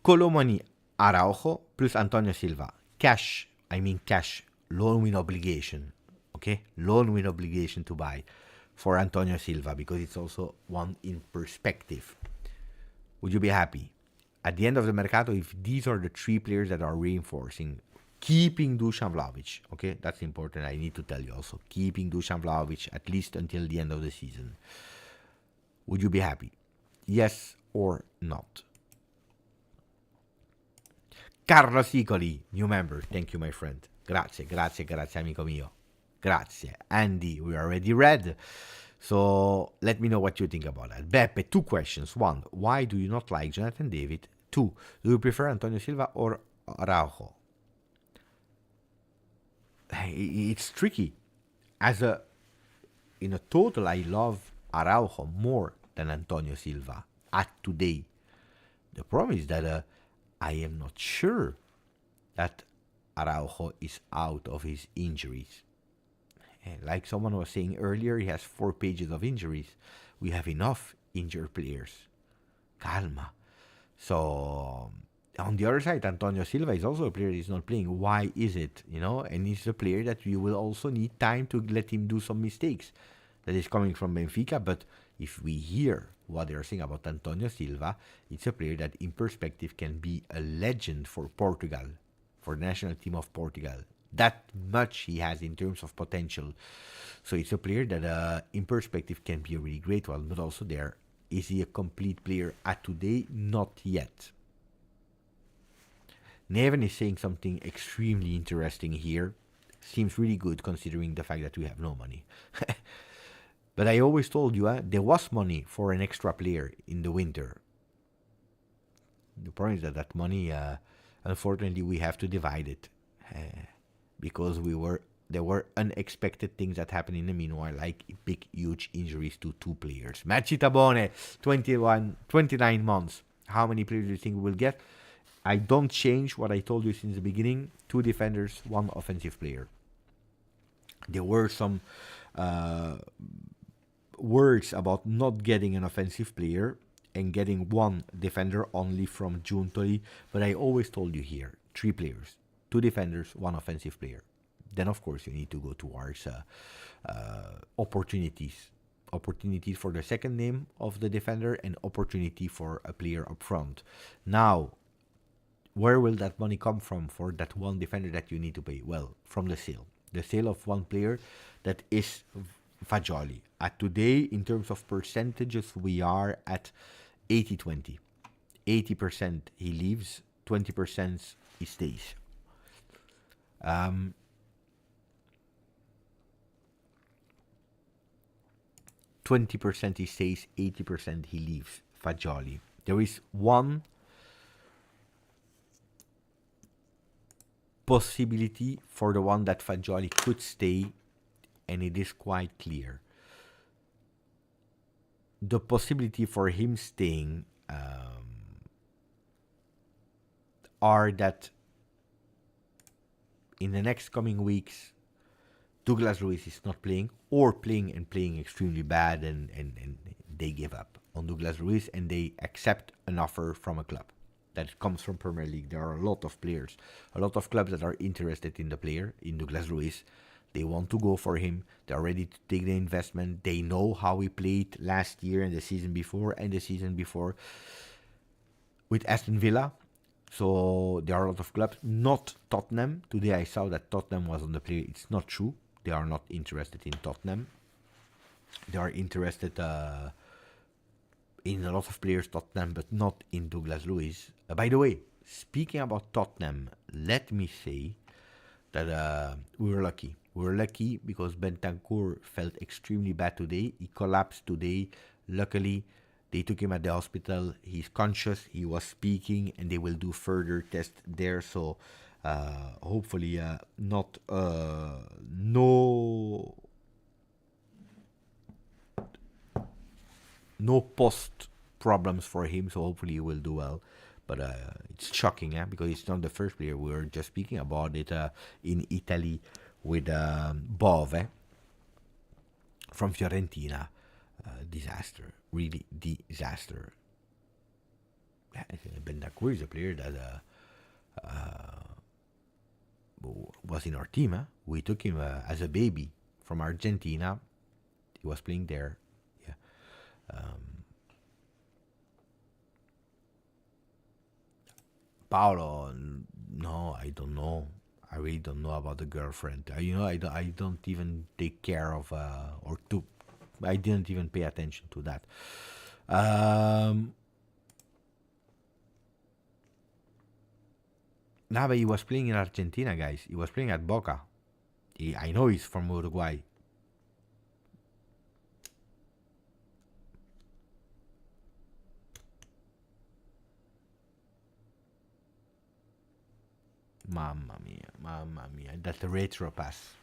Kolo Muani, Araujo plus Antonio Silva. Cash, loan with obligation. Okay, loan with obligation to buy for Antonio Silva because it's also one in perspective. Would you be happy? At the end of the Mercato, if these are the 3 players that are reinforcing, keeping Dusan Vlahovic, okay, that's important. I need to tell you also, keeping Dusan Vlahovic at least until the end of the season. Would you be happy? Yes or not? Carlo Sicoli, new member. Thank you, my friend. Grazie, amico mio. Grazie. Andy, we already read. So let me know what you think about that. Beppe, 2 questions. 1, why do you not like Jonathan David? 2. Do you prefer Antonio Silva or Araujo? It's tricky. In a total, I love Araujo more than Antonio Silva at today. The problem is that I am not sure that Araujo is out of his injuries. Like someone was saying earlier, he has 4 pages of injuries. We have enough injured players. Calma. So, on the other side, Antonio Silva is also a player that is not playing. Why is it? And he's a player that you will also need time to let him do some mistakes. That is coming from Benfica, but if we hear what they are saying about Antonio Silva, it's a player that in perspective can be a legend for Portugal, for the national team of Portugal. That much he has in terms of potential. So it's a player that in perspective can be a really great one, but also there, is he a complete player at today? Not yet. Neven is saying something extremely interesting here. Seems really good considering the fact that we have no money. But I always told you, there was money for an extra player in the winter. The problem is that money, unfortunately, we have to divide it. Because there were unexpected things that happened in the meanwhile, like big, huge injuries to 2 players. Machitabone, 29 months. How many players do you think we will get? I don't change what I told you since the beginning. 2 defenders, 1 offensive player. There were some words about not getting an offensive player and getting 1 defender only from June 30. But I always told you here, 3 players. 2 defenders, 1 offensive player. Then, of course, you need to go towards opportunities. Opportunities for the second name of the defender and opportunity for a player up front. Now, where will that money come from for that 1 defender that you need to pay? Well, from the sale. The sale of 1 player that is Fagioli. At today, in terms of percentages, we are at 80-20. 80% he leaves, 20% he stays. 20% he stays, 80% he leaves. Fagioli. There is 1 possibility for the one that Fagioli could stay, and it is quite clear. The possibility for him staying are that in the next coming weeks, Douglas Luiz is not playing, or playing extremely bad, and they give up on Douglas Luiz and they accept an offer from a club that comes from Premier League. There are a lot of players, a lot of clubs that are interested in the player, in Douglas Luiz. They want to go for him. They're ready to take the investment. They know how he played last year and the season before with Aston Villa. So there are a lot of clubs, not Tottenham. Today I saw that Tottenham was on the player. It's not true. They are not interested in Tottenham. They are interested in a lot of players, Tottenham, but not in Douglas Luiz. By the way, speaking about Tottenham, let me say that we were lucky. We were lucky because Bentancur felt extremely bad today. He collapsed today. Luckily, they took him at the hospital. He's conscious. He was speaking, and they will do further tests there. So hopefully, no post problems for him. So hopefully, he will do well. But it's shocking, because it's not the first player. We were just speaking about it in Italy with Bove from Fiorentina. Disaster, really disaster. Bentancur is a player that was in our team. We took him as a baby from Argentina. He was playing there. Yeah. Paolo, no, I don't know. I really don't know about the girlfriend. I don't even take care of I didn't even pay attention to that. But he was playing in Argentina, guys. He was playing at Boca. I know he's from Uruguay. Mamma mia. That retro pass.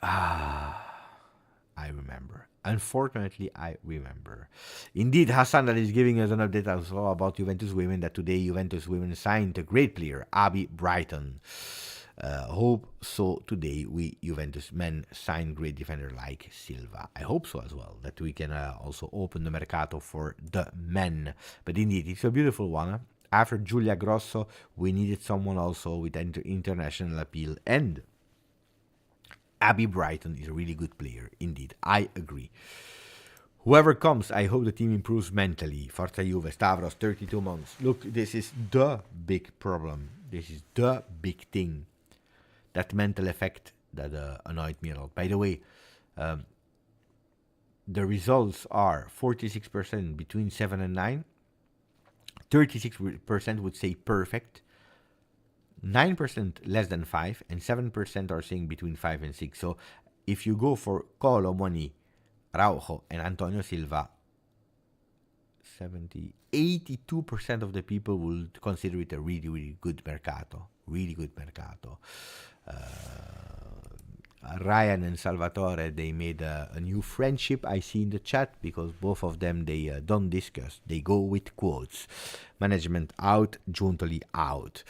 I remember. Unfortunately, I remember. Indeed, Hassan that is giving us an update also about Juventus women, that today Juventus women signed a great player, Abby Brighton. Hope so today we Juventus men sign great defender like Silva. I hope so as well, that we can also open the Mercato for the men. But indeed, it's a beautiful one. After Giulia Grosso, we needed someone also with international appeal, and Abby Brighton is a really good player. Indeed, I agree. Whoever comes, I hope the team improves mentally. Forza Juve, Stavros, 32 months. Look, this is the big problem. This is the big thing. That mental effect that annoyed me a lot. By the way, the results are 46% between 7 and 9. 36% would say perfect. 9% less than 5. And 7% are saying between 5 and 6. So if you go for Kolo Muani, Araujo, and Antonio Silva, 82% of the people will consider it a really, really good Mercato. Really good Mercato. Ryan and Salvatore, they made a new friendship, I see in the chat, because both of them, they don't discuss. They go with quotes. Management out, Giuntoli out.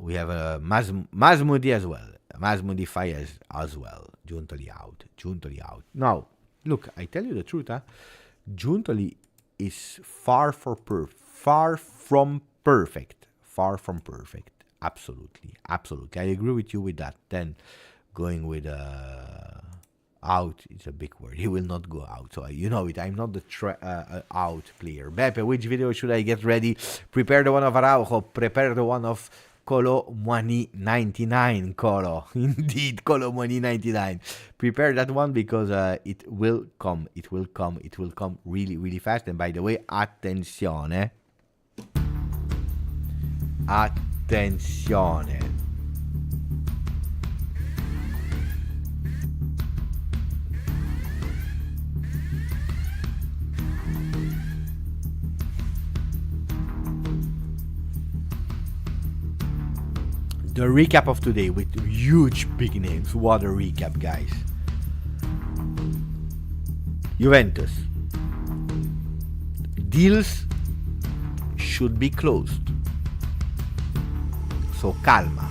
We have Masmoudi as well. Masmoudi Fayez as well. Giuntoli out. Now, look, I tell you the truth, Giuntoli is far from perfect. Absolutely. I agree with you with that. Then going with out, it's a big word. He will not go out. So you know it. I'm not the out player. Beppe, which video should I get ready? Prepare the one of Araujo. Prepare the one of Kolo Muani 99. Kolo. Indeed, Kolo Muani 99. Prepare that one because it will come. It will come really, really fast. And by the way, attenzione. Attenzione. The recap of today with huge big names. What a recap, guys. Juventus. Deals should be closed. So calma.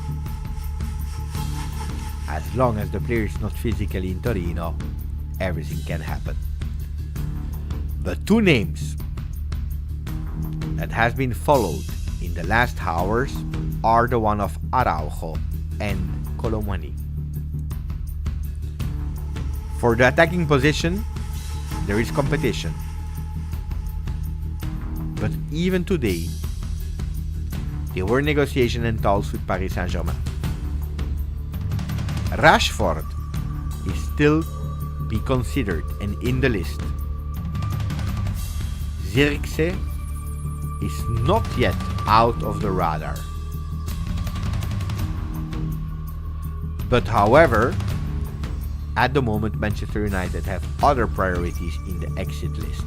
As long as the player is not physically in Torino, everything can happen. The two names that has been followed in the last hours are the one of Araujo and Kolo Muani. For the attacking position, there is competition. But even today, there were negotiations and talks with Paris Saint-Germain. Rashford is still be considered and in the list. Zirkzee is not yet out of the radar. But however, at the moment Manchester United have other priorities in the exit list.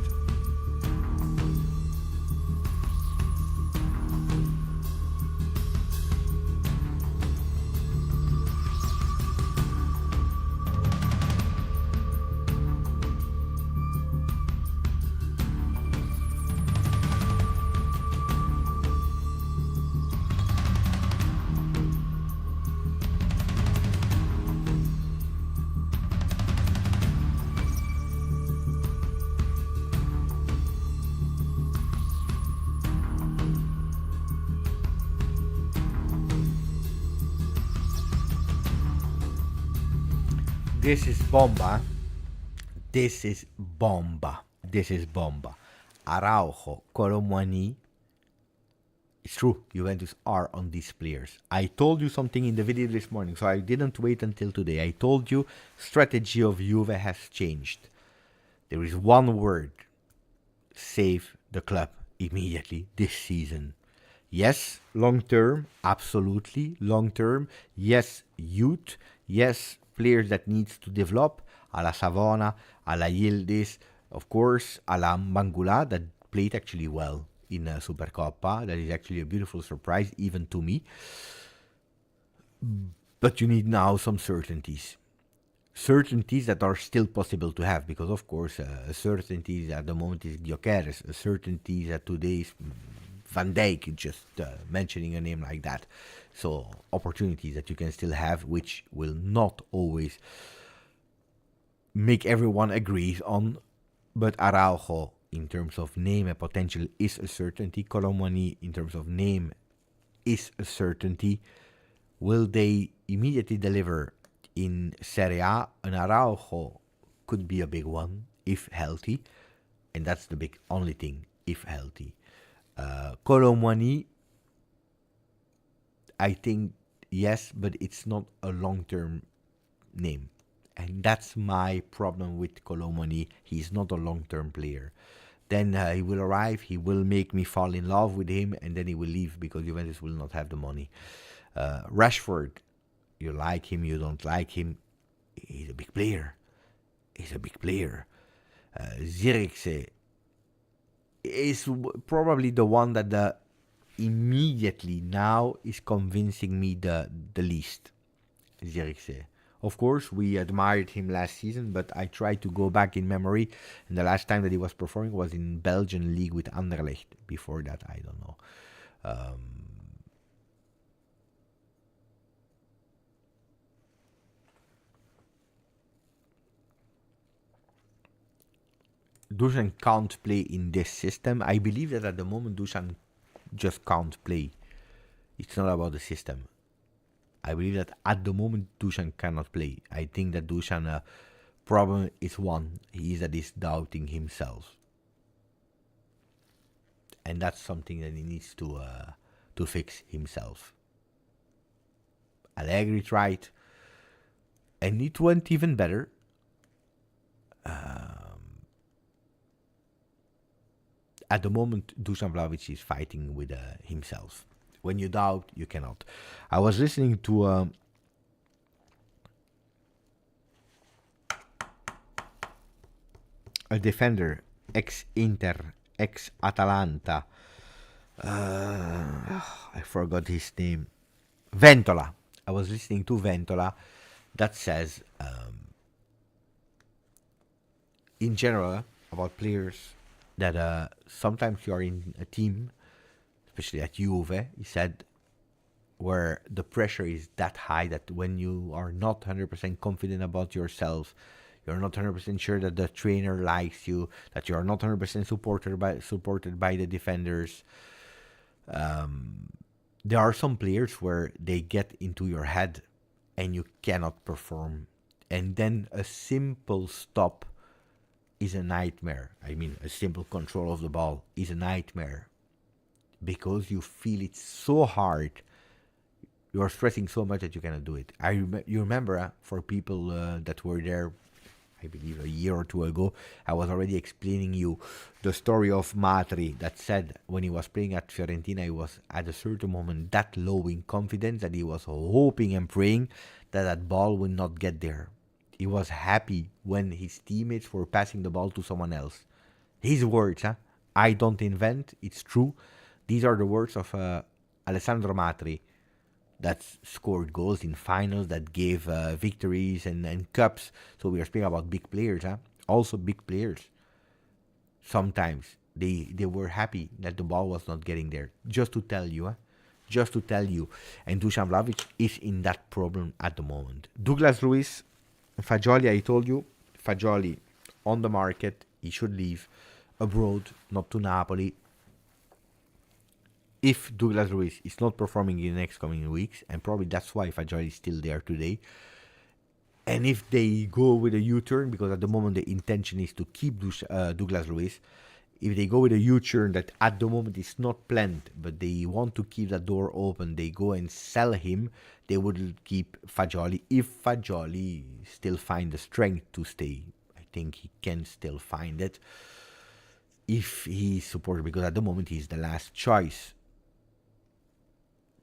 This is Bomba. This is Bomba. Araujo, Kolo Muani. It's true, Juventus are on these players. I told you something in the video this morning, so I didn't wait until today. I told you strategy of Juve has changed. There is one word. Save the club immediately this season. Yes, long term, absolutely long term. Yes, youth. Yes, players that needs to develop, a la Savona, a la Yildiz, of course, a la Mangula, that played actually well in Supercoppa. That is actually a beautiful surprise, even to me. But you need now some certainties. Certainties that are still possible to have, because of course certainties at the moment is Gyökeres, certainties that today is Van Dijk, just mentioning a name like that. So opportunities that you can still have, which will not always make everyone agree on, but Araujo in terms of name and potential is a certainty. Kolo Muani in terms of name is a certainty. Will they immediately deliver in Serie A? An Araujo could be a big one if healthy, and that's the big only thing, if healthy. Kolo Muani, I think yes, but it's not a long-term name, and that's my problem with Kolo Muani. He's not a long-term player. Then he will arrive, he will make me fall in love with him, and then he will leave because Juventus will not have the money. Rashford, you like him, you don't like him, he's a big player. He's a big player. Zirkzee is probably the one that immediately now is convincing me the least. Zirkzee. Of course, we admired him last season, but I tried to go back in memory, and the last time that he was performing was in Belgian league with Anderlecht. Before that, I don't know. Dusan can't play in this system. I believe that at the moment Dusan just can't play. It's not about the system. I believe that at the moment Dusan cannot play. I think that Dusan problem is one. He is doubting himself, and that's something that he needs to fix himself. Allegri tried, and it went even better. At the moment, Dusan Vlahovic is fighting with himself. When you doubt, you cannot. I was listening to a defender, ex-Inter, ex-Atalanta. I forgot his name. Ventola. I was listening to Ventola that says, in general, about players, that sometimes you are in a team, especially at Juve, he said, where the pressure is that high that when you are not 100% confident about yourself, you're not 100% sure that the trainer likes you, that you are not 100% supported by the defenders. There are some players where they get into your head and you cannot perform. And then a simple stop is a nightmare. I mean, a simple control of the ball is a nightmare because you feel it so hard. You are stressing so much that you cannot do it. You remember, for people that were there, I believe a year or two ago, I was already explaining you the story of Matri that said when he was playing at Fiorentina, he was at a certain moment that low in confidence that he was hoping and praying that that ball would not get there. He was happy when his teammates were passing the ball to someone else. His words, I don't invent, it's true. These are the words of Alessandro Matri that scored goals in finals, that gave victories and cups. So we are speaking about big players, also big players. Sometimes they were happy that the ball was not getting there. Just to tell you, just to tell you. And Dusan Vlahovic is in that problem at the moment. Douglas Luiz, Fagioli, I told you, Fagioli on the market, he should leave abroad, not to Napoli. If Douglas Luiz is not performing in the next coming weeks, and probably that's why Fagioli is still there today, and if they go with a U-turn, because at the moment the intention is to keep Douglas Luiz, if they go with a U-turn that at the moment is not planned, but they want to keep that door open, they go and sell him, they would keep Fagioli. If Fagioli still find the strength to stay, I think he can still find it. If he is supported, because at the moment he's the last choice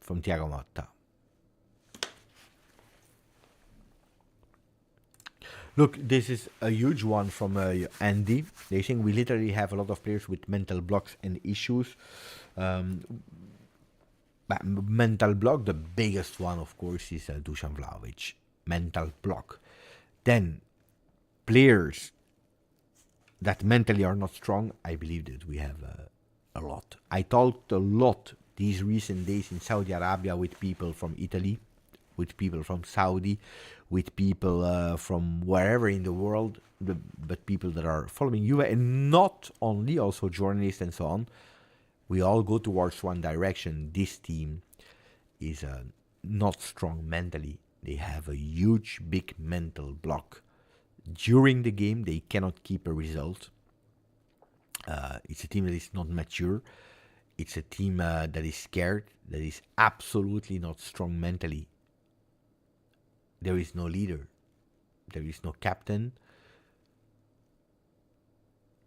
from Thiago Motta. Look, this is a huge one from Andy. They think we literally have a lot of players with mental blocks and issues. But mental block, the biggest one, of course, is Dusan Vlahovic. Mental block. Then, players that mentally are not strong, I believe that we have a lot. I talked a lot these recent days in Saudi Arabia with people from Italy, with people from Saudi, with people from wherever in the world, but people that are following Juve, and not only, also journalists and so on. We all go towards one direction. This team is not strong mentally. They have a huge, big mental block. During the game, they cannot keep a result. It's a team that is not mature. It's a team that is scared, that is absolutely not strong mentally. There is no leader. There is no captain.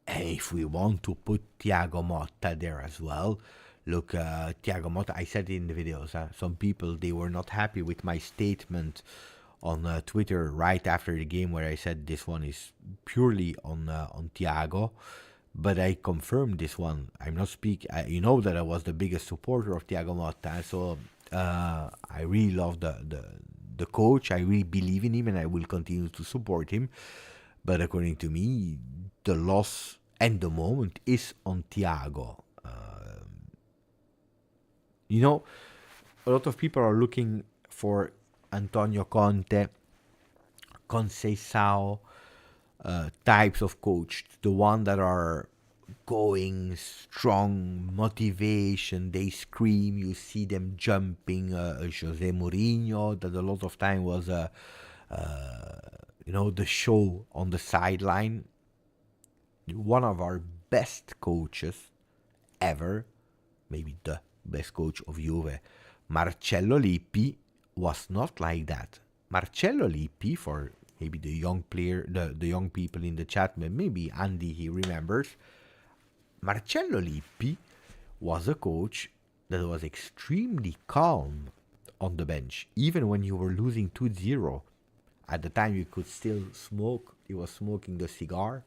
And if we want to put Thiago Motta there as well, look, Thiago Motta, I said it in the videos, some people, they were not happy with my statement on Twitter right after the game where I said this one is purely on Thiago, but I confirmed this one. I'm not speaking, you know that I was the biggest supporter of Thiago Motta, so I really love the coach. I really believe in him and I will continue to support him. But according to me, the loss and the moment is on Thiago. You know, a lot of people are looking for Antonio Conte, Conceição types of coach, the one that are going strong, motivation, they scream, you see them jumping. Jose Mourinho, that a lot of time was the show on the sideline. One of our best coaches ever, maybe the best coach of Juve, Marcello Lippi, was not like that. Marcello Lippi, for maybe the young player, the young people in the chat, maybe Andy, he remembers, Marcello Lippi was a coach that was extremely calm on the bench, even when you were losing 2-0. At the time, you could still smoke. He was smoking the cigar.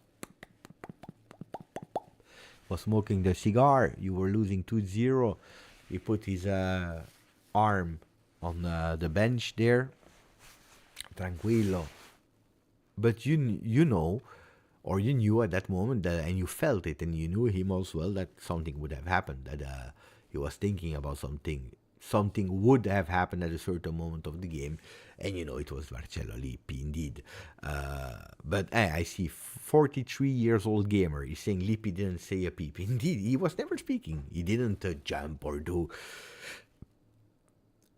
You were losing 2-0. He put his arm on the bench there. Tranquillo. But you know, or you knew at that moment, that, and you felt it, and you knew him as well, that something would have happened, that he was thinking about something. Something would have happened at a certain moment of the game, and it was Marcello Lippi indeed. But I see 43 years old gamer is saying Lippi didn't say a peep. Indeed, he was never speaking. He didn't jump or do.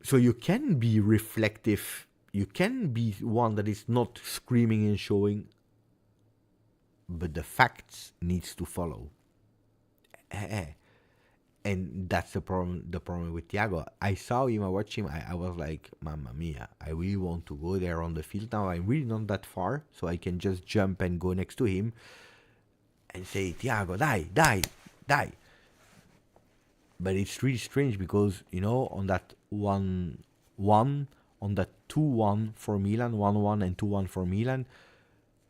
So you can be reflective. You can be one that is not screaming and showing, but the facts needs to follow. And that's the problem with Thiago. I saw him, I watched him, I was like, Mamma mia, I really want to go there on the field now. I'm really not that far, so I can just jump and go next to him and say, Thiago, die. But it's really strange because, on that 1-1, on that 2-1 for Milan, 1-1 and 2-1 for Milan,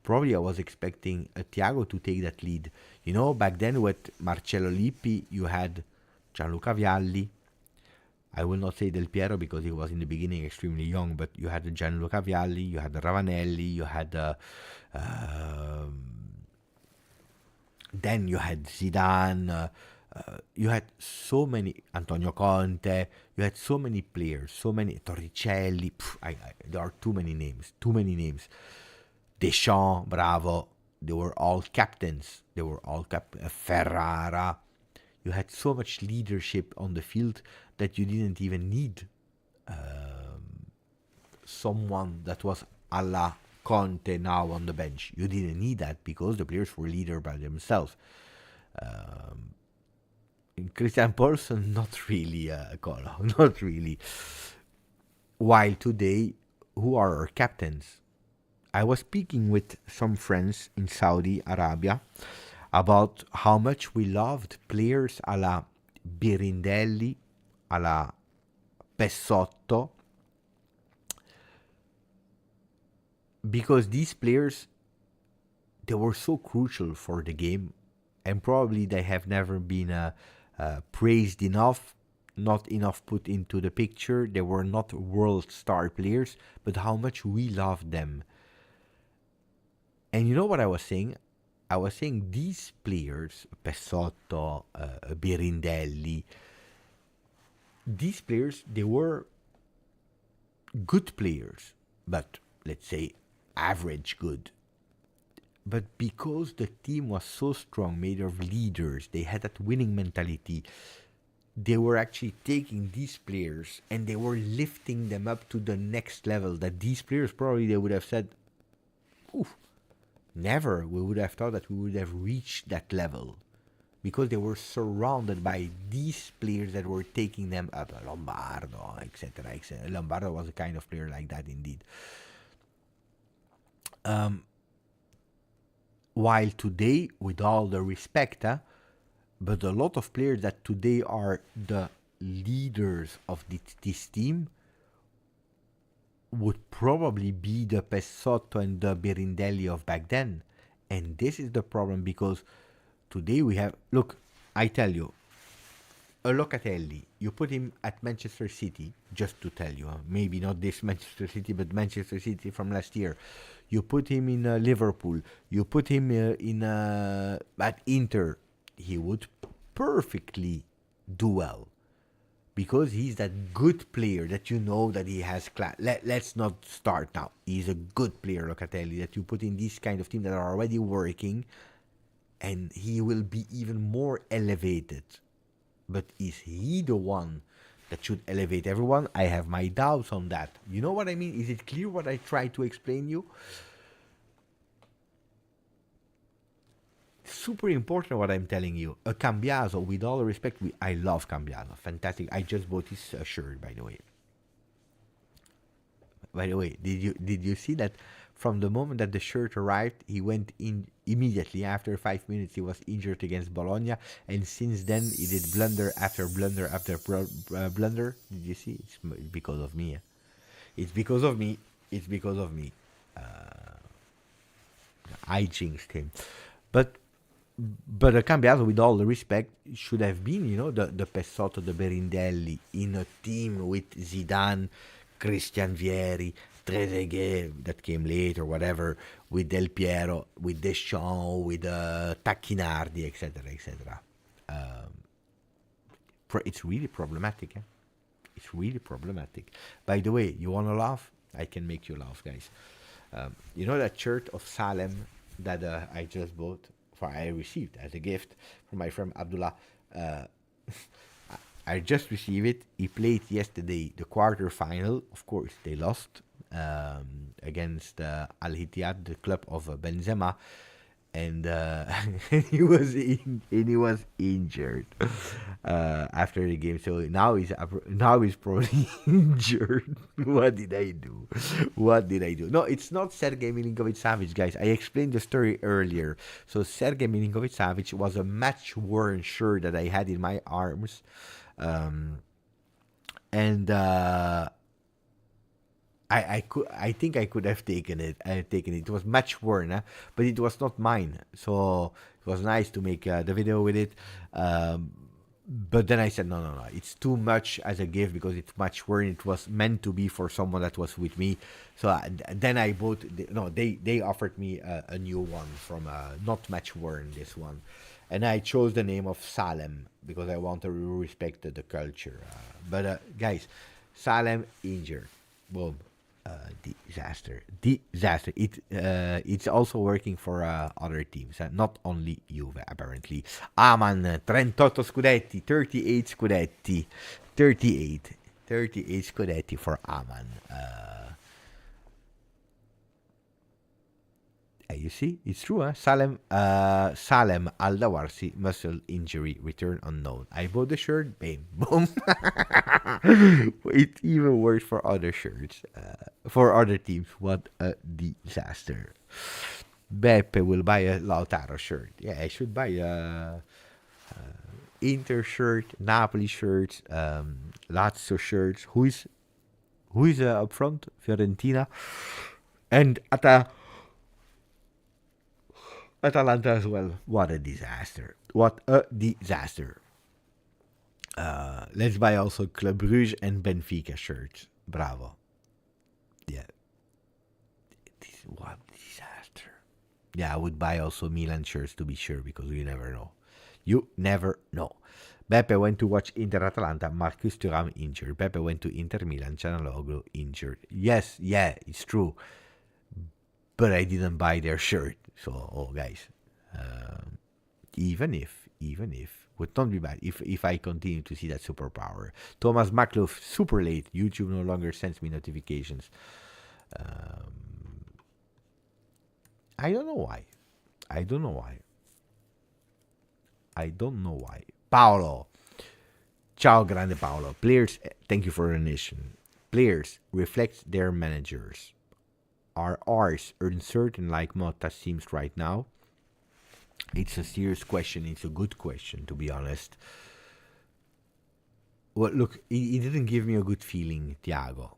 probably I was expecting Thiago to take that lead. Back then with Marcello Lippi, you had Gianluca Vialli. I will not say Del Piero because he was in the beginning extremely young, but you had Gianluca Vialli, you had Ravanelli, you had then you had Zidane, you had so many, Antonio Conte, you had so many players, so many, Torricelli, there are too many names. Deschamps, bravo, they were all captains, Ferrara. You had so much leadership on the field that you didn't even need someone that was a la Conte now on the bench. You didn't need that because the players were leader by themselves. Christian Person, not really, Kolo, not really. While today, who are our captains? I was speaking with some friends in Saudi Arabia about how much we loved players a la Birindelli, a la Pessotto, because these players, they were so crucial for the game, and probably they have never been praised enough, not enough put into the picture. They were not world star players, but how much we loved them. And you know what I was saying? I was saying these players, Pessotto, Birindelli, these players, they were good players, but let's say average good. But because the team was so strong, made of leaders, they had that winning mentality, they were actually taking these players and they were lifting them up to the next level. That these players probably, they would have said, oof, never we would have thought that we would have reached that level, because they were surrounded by these players that were taking them up. Lombardo, etc., etc. Lombardo was a kind of player like that indeed. While today, with all the respect, but a lot of players that today are the leaders of this team would probably be the Pessotto and the Birindelli of back then. And this is the problem, because today we have, look, I tell you, a Locatelli, you put him at Manchester City, just to tell you, maybe not this Manchester City, but Manchester City from last year. You put him in Liverpool, you put him at Inter, he would perfectly do well. Because he's that good player that you know that he has class. Let's not start now. He's a good player, Locatelli, that you put in this kind of team that are already working, and he will be even more elevated. But is he the one that should elevate everyone? I have my doubts on that. You know what I mean? Is it clear what I try to explain you? Super important what I'm telling you. A Cambiaso, with all respect, I love Cambiaso. Fantastic. I just bought his shirt, by the way. By the way, did you see that from the moment that the shirt arrived, he went in immediately. After 5 minutes, he was injured against Bologna, and since then he did blunder after blunder after blunder. Did you see? It's because of me. It's because of me. It's because of me. I jinxed him. But a Cambiaso, with all the respect, should have been, the Pessotto, the Birindelli, in a team with Zidane, Christian Vieri, Trezeguet, that came later, whatever, with Del Piero, with Deschamps, with Tacchinardi, etc., etc. It's really problematic. It's really problematic. By the way, you want to laugh? I can make you laugh, guys. You know that shirt of Salem that I just bought? I received as a gift from my friend Abdullah. I just received it. He played yesterday the quarter-final. Of course, they lost against Al Ittihad, the club of Benzema, and he was injured after the game. So now he's probably injured. What did I do? No, it's not Sergei Milinkovic-Savic, guys. I explained the story earlier. So Sergei Milinkovic-Savic was a match-worn shirt that I had in my arms, and I think I could have taken it. It was match worn, but it was not mine. So it was nice to make the video with it. But then I said, no, it's too much as a gift because it's match worn. It was meant to be for someone that was with me. So then I bought. They offered me a new one from not match worn, this one, and I chose the name of Salem because I want to respect the culture. But guys, Salem injured. Boom. Disaster. It's also working for other teams, not only Juve, apparently. Aman, 38 scudetti, 38 scudetti, 38 scudetti for Aman. You see, it's true, huh? Salem Al-Dawarsi, muscle injury, return unknown. I bought the shirt, bam, boom. It even works for other shirts, for other teams. What a disaster. Beppe will buy a Lautaro shirt. Yeah, I should buy a Inter shirt, Napoli shirts, Lazio shirts. Who is up front? Fiorentina. And Atalanta as well. What a disaster. What a disaster. Let's buy also Club Brugge and Benfica shirts. Bravo. Yeah. What disaster. Yeah, I would buy also Milan shirts to be sure, because you never know. You never know. Beppe went to watch Inter Atalanta. Marcus Thuram injured. Beppe went to Inter Milan. Cianaloglu injured. Yes, yeah, it's true. But I didn't buy their shirt. So, guys, even if, would not be bad if I continue to see that superpower. Thomas Maklouf, super late. YouTube no longer sends me notifications. I don't know why. I don't know why. Paolo. Ciao, grande Paolo. Players, thank you for the donation. Players reflect their managers. Are ours uncertain like Motta seems right now? It's a serious question. It's a good question, to be honest. Well, look, he didn't give me a good feeling, Thiago.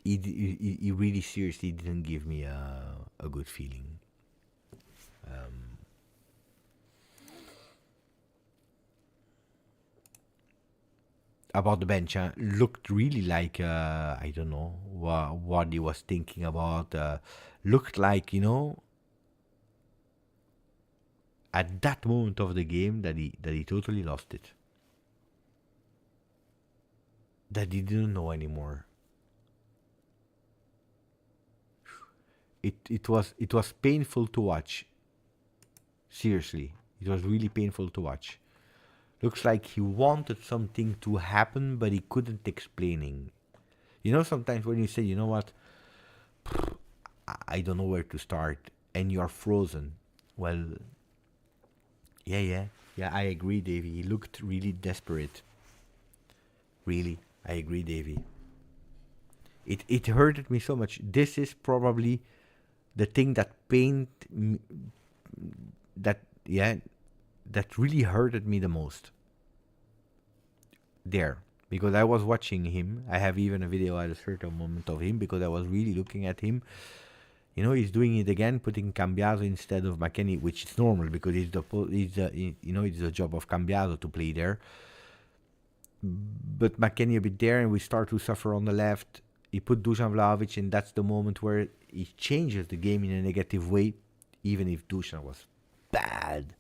He really seriously didn't give me a good feeling. About the bench, looked really like, I don't know what he was thinking about. Looked like, at that moment of the game that he totally lost it. That he didn't know anymore. It was painful to watch. Seriously, it was really painful to watch. Looks like he wanted something to happen, but he couldn't explaining. Sometimes when you say, you know what, I don't know where to start, and you're frozen. Well, yeah, I agree, Davey. He looked really desperate. Really, I agree, Davey. It hurted me so much. This is probably the thing that pained me, that really hurted me the most. There, because I was watching him. I have even a video at a certain moment of him, because I was really looking at him. He's doing it again, putting Cambiaso instead of McKennie, which is normal because it's the job of Cambiaso to play there. But McKennie a bit there, and we start to suffer on the left. He put Dusan Vlahovic, and that's the moment where he changes the game in a negative way, even if Dusan was bad.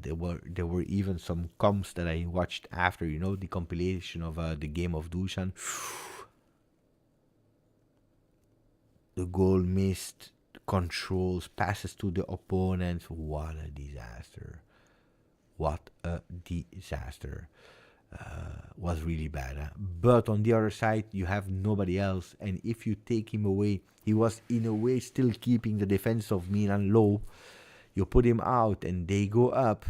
There were even some comps that I watched after, the compilation of the game of Dusan. The goal missed, controls, passes to the opponents. What a disaster. Was really bad. Huh? But on the other side, you have nobody else. And if you take him away, he was in a way still keeping the defense of Milan low. You put him out and they go up.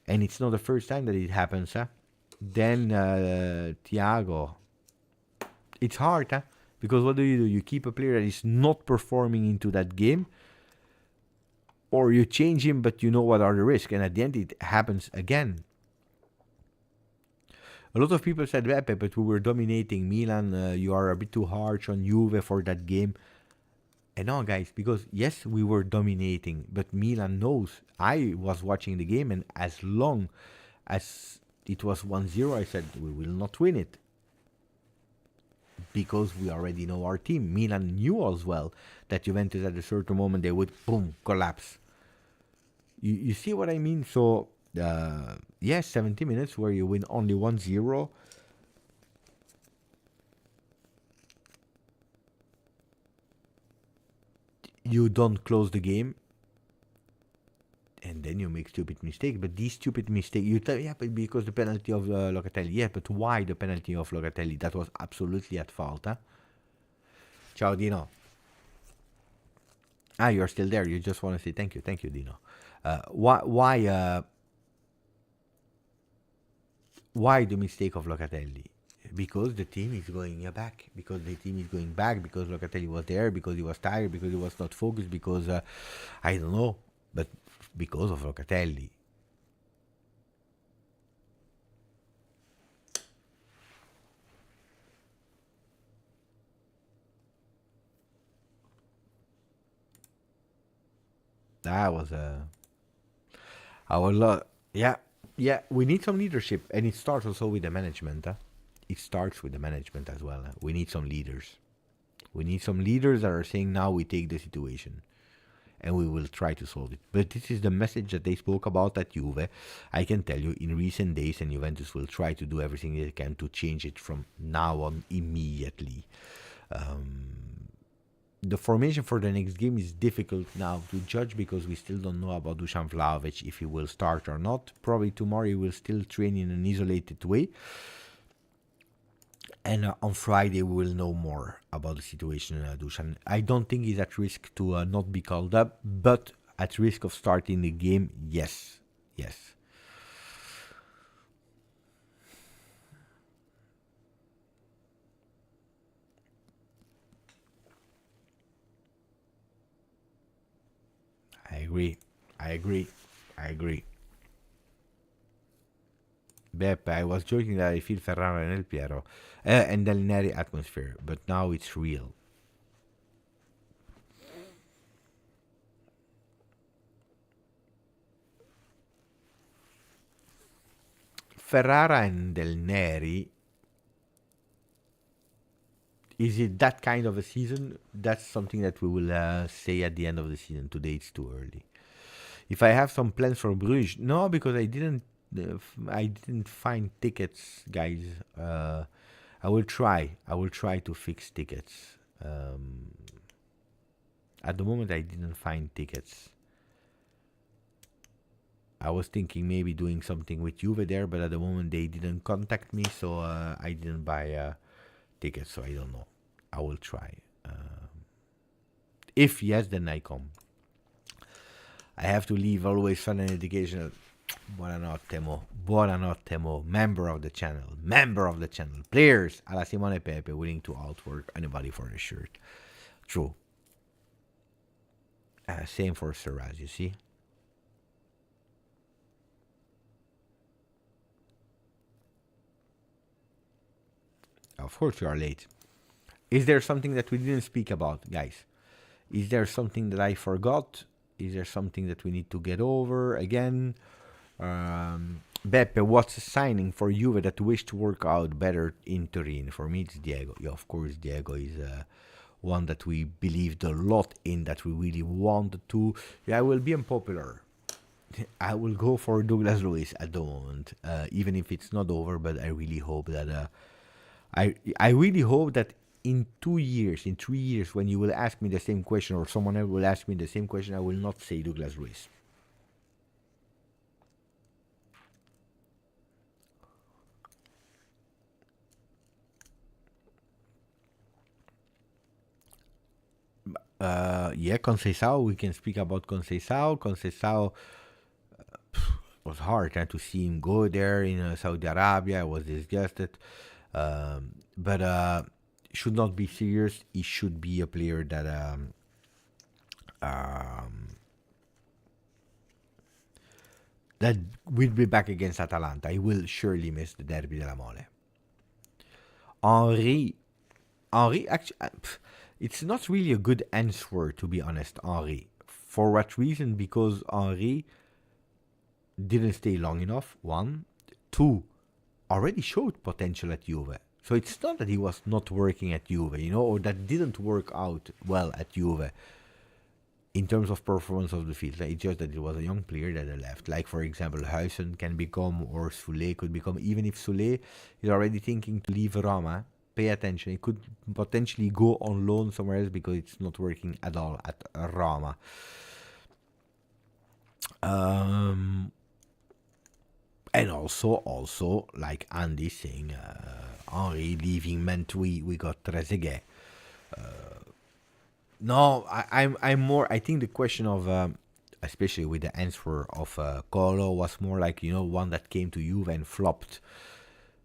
And it's not the first time that it happens. Huh? Then Thiago. It's hard, huh? Because what do? You keep a player that is not performing into that game. Or you change him, but you know what are the risks. And at the end, it happens again. A lot of people said, Beppe, but we were dominating Milan. You are a bit too harsh on Juve for that game. And no, guys, because yes, we were dominating. But Milan knows. I was watching the game, and as long as it was 1-0, I said, we will not win it. Because we already know our team. Milan knew as well that Juventus at a certain moment, they would, boom, collapse. You see what I mean? So, 70 minutes where you win only 1-0. You don't close the game. And then you make stupid mistakes. But these stupid mistakes, you tell, but because the penalty of Locatelli. Yeah, but why the penalty of Locatelli? That was absolutely at fault, huh? Ciao, Dino. You're still there. You just want to say thank you. Thank you, Dino. Why the mistake of Locatelli? Because the team is going back. Because Locatelli was there. Because he was tired. Because he was not focused. Because, I don't know. But because of Locatelli. That was a. I would love. Yeah, yeah. We need some leadership, and it starts also with the management. It starts with the management as well. We need some leaders. We need some leaders that are saying now we take the situation and we will try to solve it. But this is the message that they spoke about at Juve. I can tell you in recent days, and Juventus will try to do everything they can to change it from now on immediately. The formation for the next game is difficult now to judge because we still don't know about Dusan Vlahovic, if he will start or not. Probably tomorrow he will still train in an isolated way. And on Friday we will know more about the situation in Dusan. I don't think he's at risk to not be called up, but at risk of starting the game, yes. Yes. I agree. Beppe, I was joking that I feel Ferrara and El Piero and Del Neri atmosphere, but now it's real. Ferrara and Del Neri, is it that kind of a season? That's something that we will say at the end of the season. Today it's too early. If I have some plans for Bruges, no, because I didn't find tickets, guys. I will try to fix tickets. At the moment, I didn't find tickets. I was thinking maybe doing something with Juve there, but at the moment they didn't contact me, so I didn't buy tickets. So I don't know. I will try. If yes, then I come. I have to leave. Always fun and educational. Buonanotte, Mo. Member of the channel. Players, alla Simone Pepe, willing to outwork anybody for a shirt. True. Same for Serraz, you see. Of course you are late. Is there something that we didn't speak about, guys? Is there something that I forgot? Is there something that we need to get over again? Beppe, what's a signing for Juve that wish to work out better in Turin? For me, it's Diego. Yeah, of course, Diego is one that we believed a lot in, that we really wanted to. Yeah, I will be unpopular. I will go for Douglas Luiz at the moment, even if it's not over. But I really hope that I really hope that in 2 years, in 3 years, when you will ask me the same question or someone else will ask me the same question, I will not say Douglas Luiz. Yeah, Conceição, we can speak about Conceição. Conceição was hard to see him go there in Saudi Arabia. I was disgusted. But should not be serious. He should be a player that that will be back against Atalanta. He will surely miss the Derby della Mole. Henry, actually, it's not really a good answer, to be honest, Henry. For what reason? Because Henry didn't stay long enough, 1. 2, already showed potential at Juve. So it's not that he was not working at Juve, or that didn't work out well at Juve in terms of performance of the field. It's just that it was a young player that left. Like, for example, Huijsen can become, or Soulé could become. Even if Soulé is already thinking to leave Roma, pay attention. He could potentially go on loan somewhere else because it's not working at all at Roma. And also, like Andy saying, Henry leaving meant we got Trezeguet. No, I'm more. I think the question of, especially with the answer of Kolo, was more like one that came to Juve and flopped,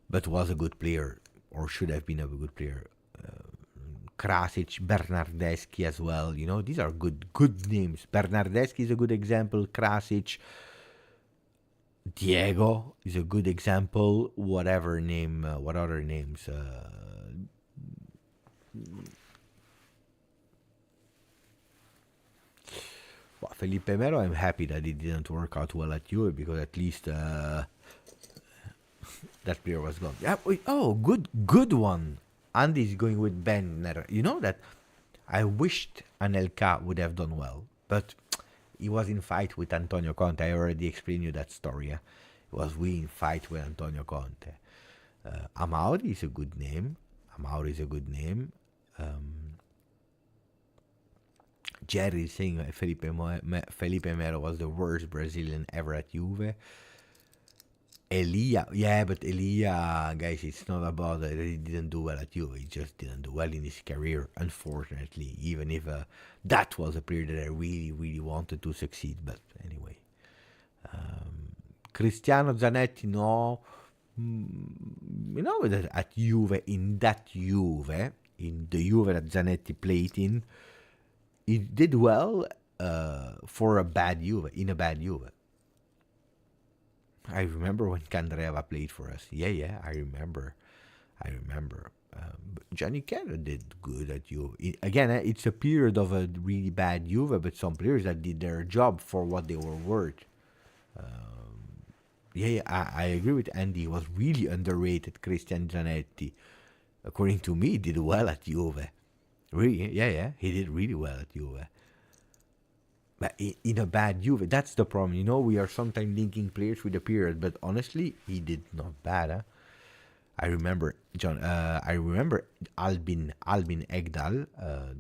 but was a good player or should have been a good player. Krasic, Bernardeschi as well. These are good names. Bernardeschi is a good example. Krasic. Diego is a good example. What other names? Well, Felipe Melo, I'm happy that it didn't work out well at Juve because at least that player was gone. Yeah. Oh, good one. Andy's going with Ben Netter. You know that I wished Anelka would have done well, but he was in fight with Antonio Conte. I already explained you that story. Yeah? He was in fight with Antonio Conte. Amauri is a good name. Jerry is saying Felipe Melo was the worst Brazilian ever at Juve. Elia, yeah, but Elia, guys, it's not about that he didn't do well at Juve. He just didn't do well in his career, unfortunately. Even if that was a player that I really, really wanted to succeed. But anyway, Cristiano Zanetti, no. You know that at Juve, in the Juve that Zanetti played in, he did well for a bad Juve, in a bad Juve. I remember when Candreva played for us. Yeah, I remember. Gianni Canno did good at Juve. Again, it's a period of a really bad Juve, but some players that did their job for what they were worth. I agree with Andy. He was really underrated, Christian Zanetti. According to me, he did well at Juve. Really, yeah, he did really well at Juve. But in a bad Juve, that's the problem. You know, we are sometimes linking players with the period, but honestly, he did not bad. Huh? I remember Albin Egdal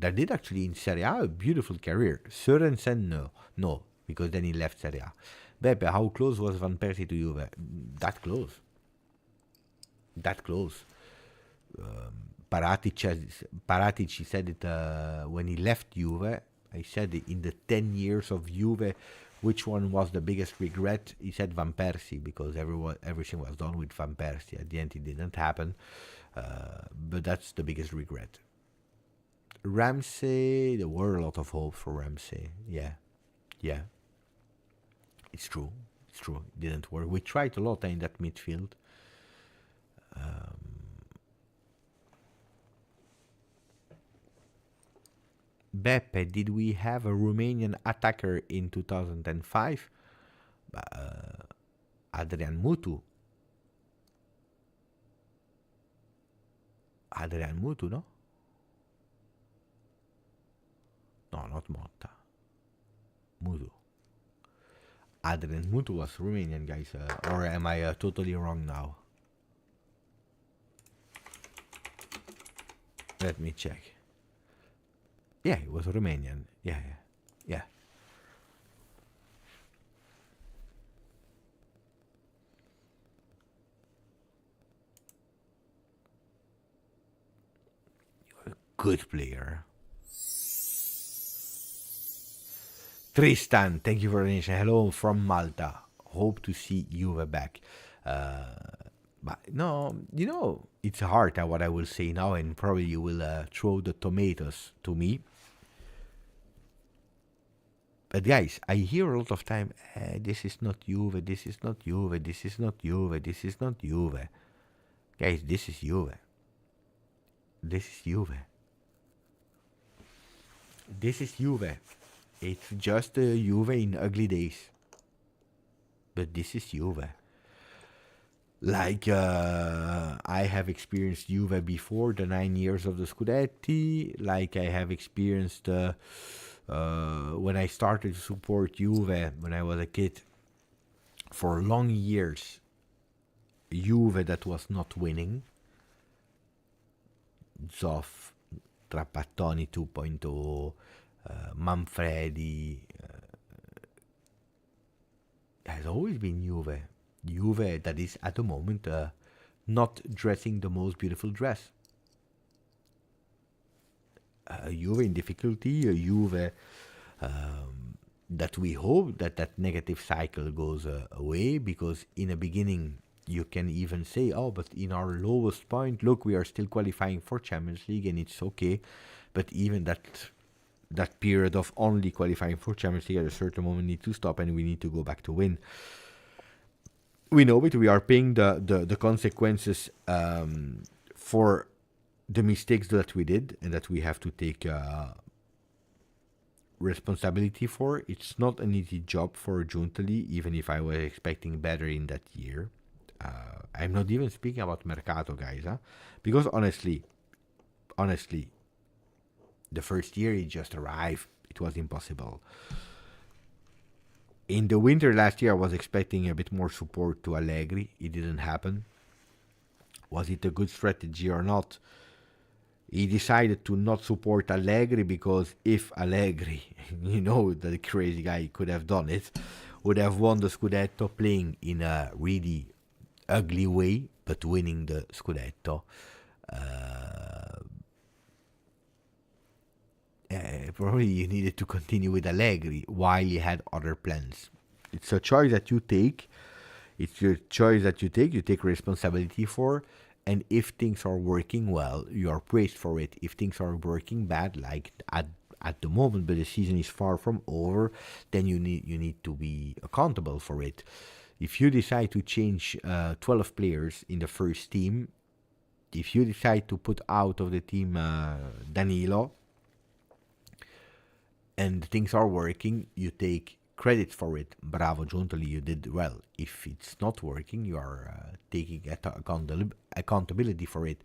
that did actually in Serie A a beautiful career. Sørensen, no, because then he left Serie A. Beppe, how close was Van Persie to Juve? That close. Paratici said it when he left Juve. I said in the 10 years of Juve, which one was the biggest regret? He said Van Persie, because everything was done with Van Persie. At the end, it didn't happen. But that's the biggest regret. Ramsey, there were a lot of hope for Ramsey. Yeah. It's true. It didn't work. We tried a lot in that midfield. Beppe, did we have a Romanian attacker in 2005? Adrian Mutu. No? No, not Motta. Mutu. Adrian Mutu was Romanian, guys. Or am I totally wrong now? Let me check. Yeah, he was Romanian. Yeah. You're a good player. Tristan, thank you for the nation. Hello from Malta. Hope to see Juve back. But no, you know, it's hard what I will say now, and probably you will throw the tomatoes to me. But guys, I hear a lot of time, this is not Juve, this is not Juve, this is not Juve, this is not Juve. Guys, this is Juve. This is Juve. This is Juve. It's just Juve in ugly days. But this is Juve. Like, I have experienced Juve before the 9 years of the Scudetti. Like, I have experienced when I started to support Juve when I was a kid. For long years, Juve that was not winning. Zoff, Trapattoni 2.0, Manfredi. Has always been Juve. Juve that is at the moment not dressing the most beautiful dress. Juve in difficulty, a Juve that we hope that negative cycle goes away, because in the beginning you can even say, oh, but in our lowest point, look, we are still qualifying for Champions League and it's okay. But even that period of only qualifying for Champions League at a certain moment need to stop, and we need to go back to win. We know it. We are paying the consequences for the mistakes that we did, and that we have to take responsibility for. It's not an easy job for Giuntoli, even if I was expecting better in that year. I'm not even speaking about Mercato, guys, because honestly, the first year he just arrived, it was impossible. In the winter last year, I was expecting a bit more support to Allegri. It didn't happen. Was it a good strategy or not? He decided to not support Allegri because if Allegri, the crazy guy could have done it, would have won the Scudetto playing in a really ugly way, but winning the Scudetto. Probably you needed to continue with Allegri while you had other plans. It's a choice that you take. It's your choice that you take responsibility for. And if things are working well, you are praised for it. If things are working bad, like at the moment, but the season is far from over, then you need to be accountable for it. If you decide to change 12 players in the first team, if you decide to put out of the team Danilo, and things are working, you take credit for it. Bravo, Giuntoli, you did well. If it's not working, you are taking accountability for it.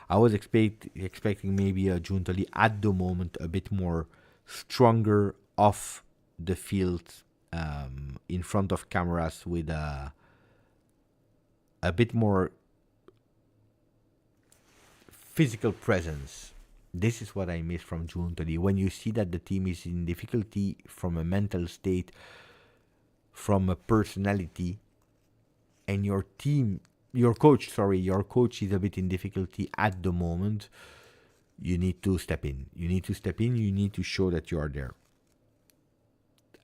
I was expecting maybe a Giuntoli at the moment a bit more stronger off the field, in front of cameras, with a bit more physical presence. This is what I miss from Giuntoli. When you see that the team is in difficulty from a mental state, from a personality, and your coach is a bit in difficulty at the moment, you need to step in. You need to show that you are there.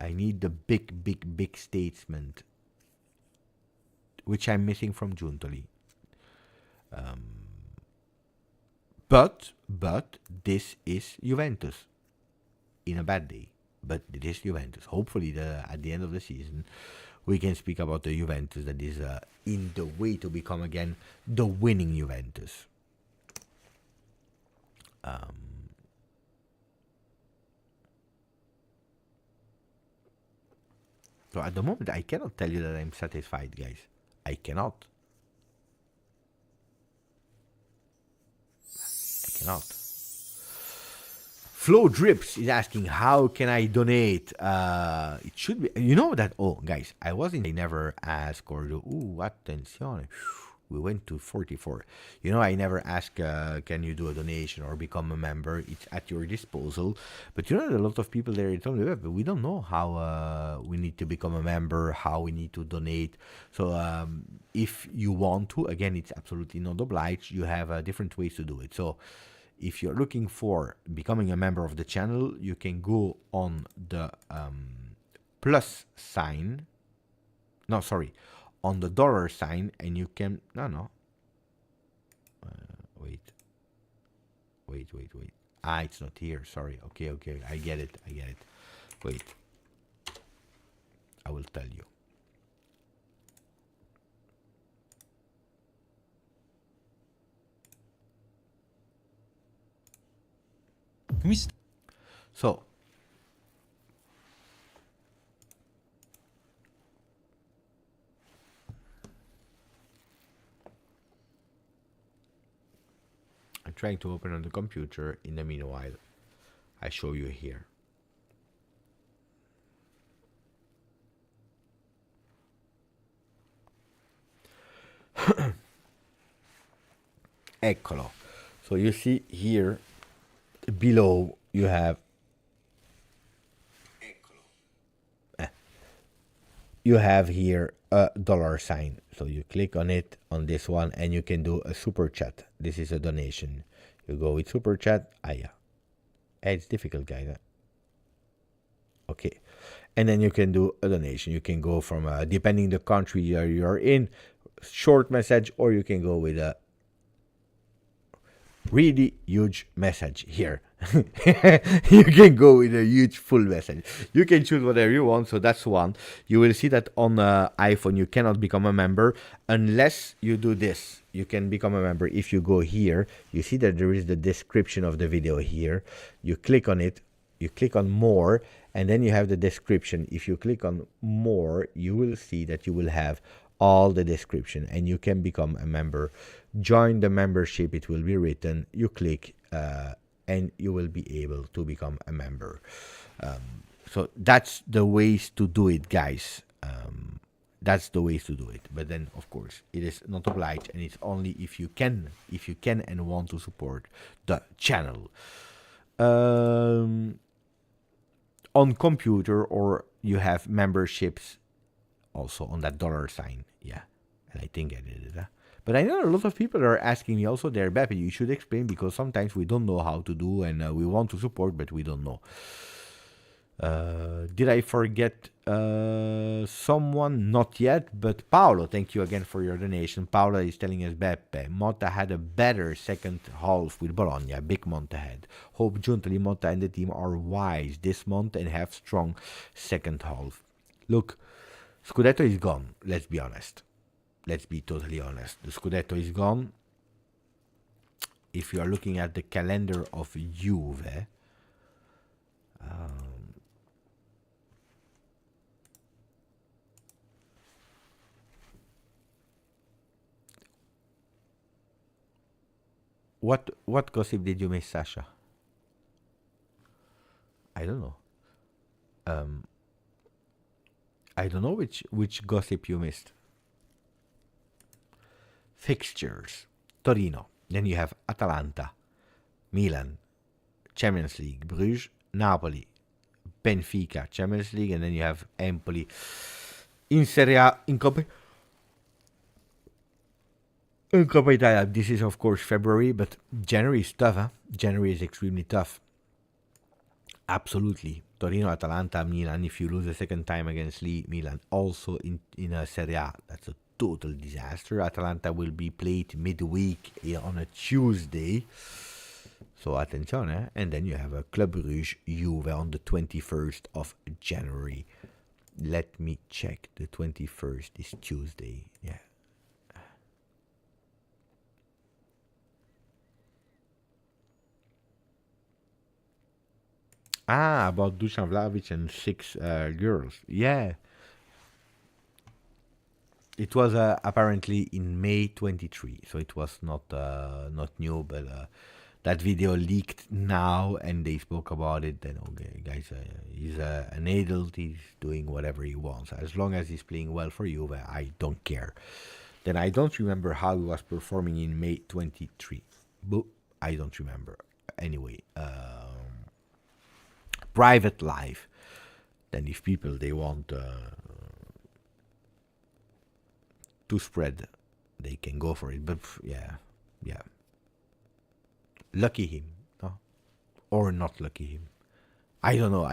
I need the big statement, which I'm missing from Giuntoli. But this is Juventus in a bad day. But it is Juventus. Hopefully, at the end of the season, we can speak about the Juventus that is in the way to become again the winning Juventus. So at the moment, I cannot tell you that I'm satisfied, guys. I cannot. Flow Drips is asking, how can I donate? It should be, that, guys, I never ask or do, attenzione, we went to 44. I never ask, can you do a donation or become a member? It's at your disposal. But a lot of people there told me, but we don't know how we need to become a member, how we need to donate. So if you want to, again, it's absolutely not obliged. You have different ways to do it. So if you're looking for becoming a member of the channel, you can go on the plus sign. No, sorry. On the dollar sign, and you can... Wait. It's not here. Sorry. Okay. I get it. Wait. I will tell you. So, I'm trying to open on the computer. In the meanwhile, I show you here. Eccolo. So you see here below you have here a dollar sign. So you click on it, on this one, and you can do a super chat. This is a donation. You go with super chat. It's difficult, guys. Okay. And then you can do a donation. You can go from, depending the country you're in, short message, or you can go with a really huge message here. You can go with a huge full message. You can choose whatever you want. So that's one. You will see that on iPhone you cannot become a member unless you do this. You can become a member if you go here. You see that there is the description of the video here. You click on it. You click on more, and then you have the description. If you click on more, you will see that you will have all the description, and you can become a member. Join the membership, it will be written. You click, and you will be able to become a member. So that's the ways to do it, guys. That's the ways to do it. But then, of course, it is not obliged, and it's only if you can and want to support the channel. On computer, or you have memberships also on that dollar sign. Yeah, and I think I did it. But I know a lot of people are asking me also there, Beppe, you should explain, because sometimes we don't know how to do, and we want to support, but we don't know. Did I forget someone? Not yet, but Paolo, thank you again for your donation. Paolo is telling us, Beppe, Motta had a better second half with Bologna. Big month ahead. Hope Giuntoli, Motta and the team are wise this month and have strong second half. Look, Scudetto is gone, let's be honest. Let's be totally honest. The Scudetto is gone. If you are looking at the calendar of Juve, what gossip did you miss, Sasha? I don't know. I don't know which gossip you missed. Fixtures. Torino. Then you have Atalanta, Milan, Champions League, Bruges, Napoli, Benfica, Champions League, and then you have Empoli in Serie A, in Coppa Italia. This is, of course, February, but January is tough, huh? January is extremely tough. Absolutely. Torino, Atalanta, Milan. If you lose a second time against Milan, also in a Serie A, that's a total disaster. Atalanta will be played midweek on a Tuesday. So attention, eh? And then you have a Club Brugge Juve on the 21st of January. Let me check. The 21st is Tuesday. Yeah. About Dusan Vlahovic and 6 girls. Yeah. It was apparently in May 23, so it was not new, but that video leaked now, and they spoke about it. Then, okay, guys, he's an adult, he's doing whatever he wants. As long as he's playing well for you, I don't care. Then I don't remember how he was performing in May 23. But I don't remember. Anyway, private life. Then if people, they want to spread, they can go for it. But yeah. Lucky him, no? Or not lucky him. I don't know.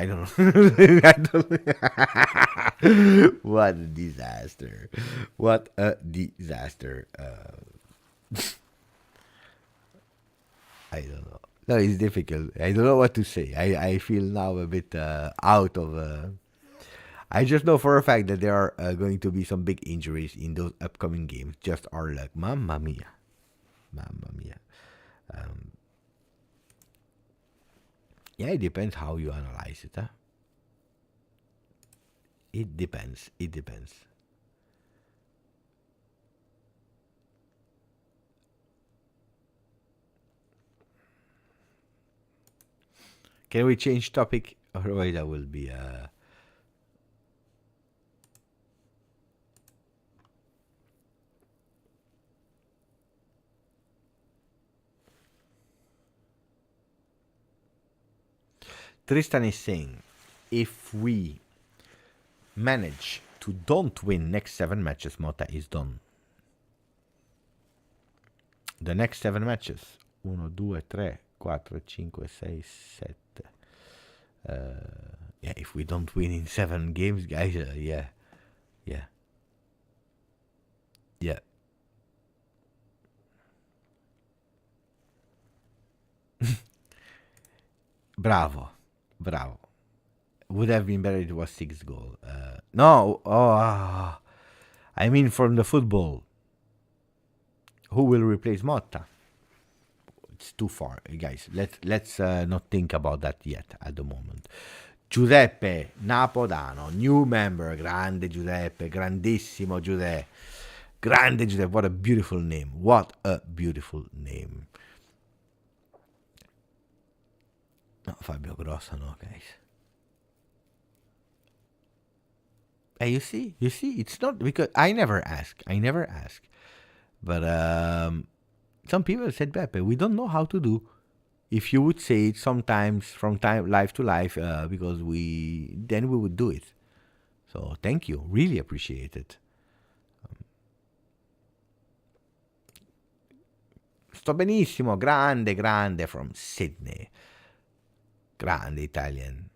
What a disaster. What a disaster. I don't know. No, it's difficult. I don't know what to say. I feel now a bit out of... I just know for a fact that there are going to be some big injuries in those upcoming games. Just our luck. Mamma mia. Yeah, it depends how you analyze it. Huh? It depends. Can we change topic? Otherwise, that will be... Tristan is saying, if we manage to don't win next 7 matches, Motta is done. The next 7 matches, 1, 2, 3, 4, 5, 6, 7. Yeah, if we don't win in 7 games, guys, yeah. Bravo. Would have been better if it was 6 goal. No, I mean from the football. Who will replace Motta? It's too far, guys. Let's not think about that yet at the moment. Giuseppe Napodano, new member. Grande Giuseppe, grandissimo Giuseppe. Grande Giuseppe, what a beautiful name. What a beautiful name. No, Fabio Grossa, no, guys. You see, it's not because I never ask. But some people said, Beppe, we don't know how to do. If you would say it sometimes from life to life, because then we would do it. So thank you, really appreciate it. Sto benissimo, grande from Sydney. Grande Italian.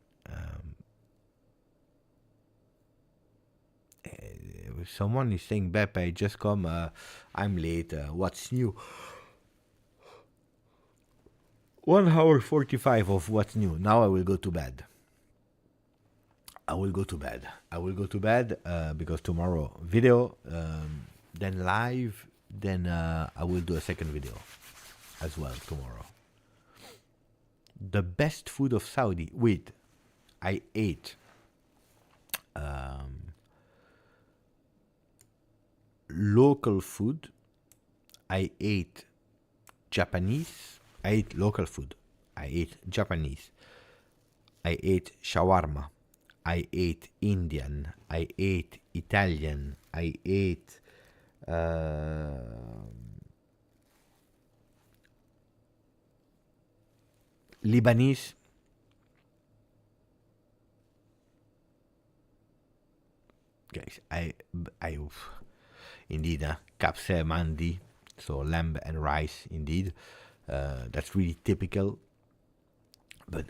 Someone is saying, Beppe, I just come, I'm late, what's new? 1 hour 45 of what's new. Now I will go to bed. Because tomorrow video, then live, then I will do a second video as well tomorrow. The best food of Saudi. Wait, I ate local food. I ate Japanese. I ate local food. I ate Japanese. I ate shawarma. I ate Indian. I ate Italian. I ate Lebanese. Guys, I indeed, kapse mandi, so lamb and rice, indeed. That's really typical. But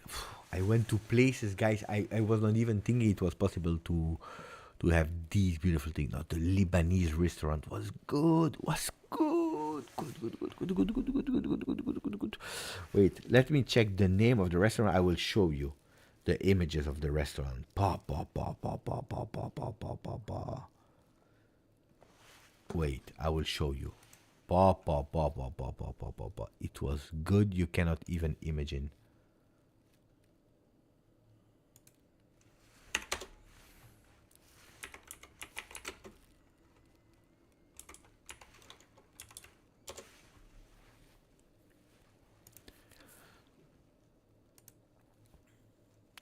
I went to places, guys, I was not even thinking it was possible to have these beautiful things. No, the Lebanese restaurant was good. Good. Wait, let me check the name of the restaurant. I will show you the images of the restaurant. Wait, I will show you. It was good. You cannot even imagine.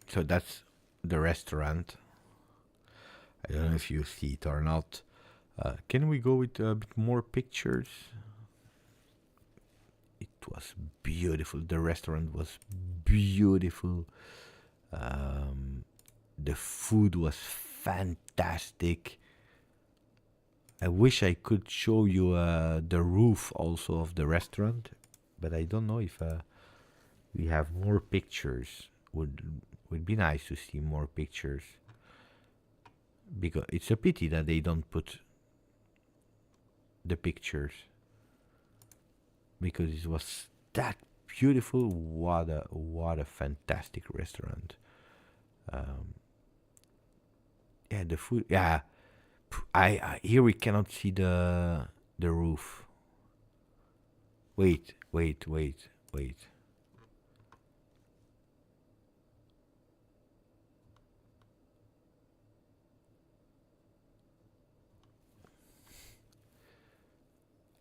So that's the restaurant. I don't know if you see it or not. Can we go with a bit more pictures? It was beautiful. The restaurant was beautiful. The food was fantastic. I wish I could show you the roof also of the restaurant, but I don't know if we have more pictures. Would be nice to see more pictures, because it's a pity that they don't put the pictures, because it was that beautiful. What a fantastic restaurant. Yeah, the food. Yeah, I here we cannot see the roof. Wait.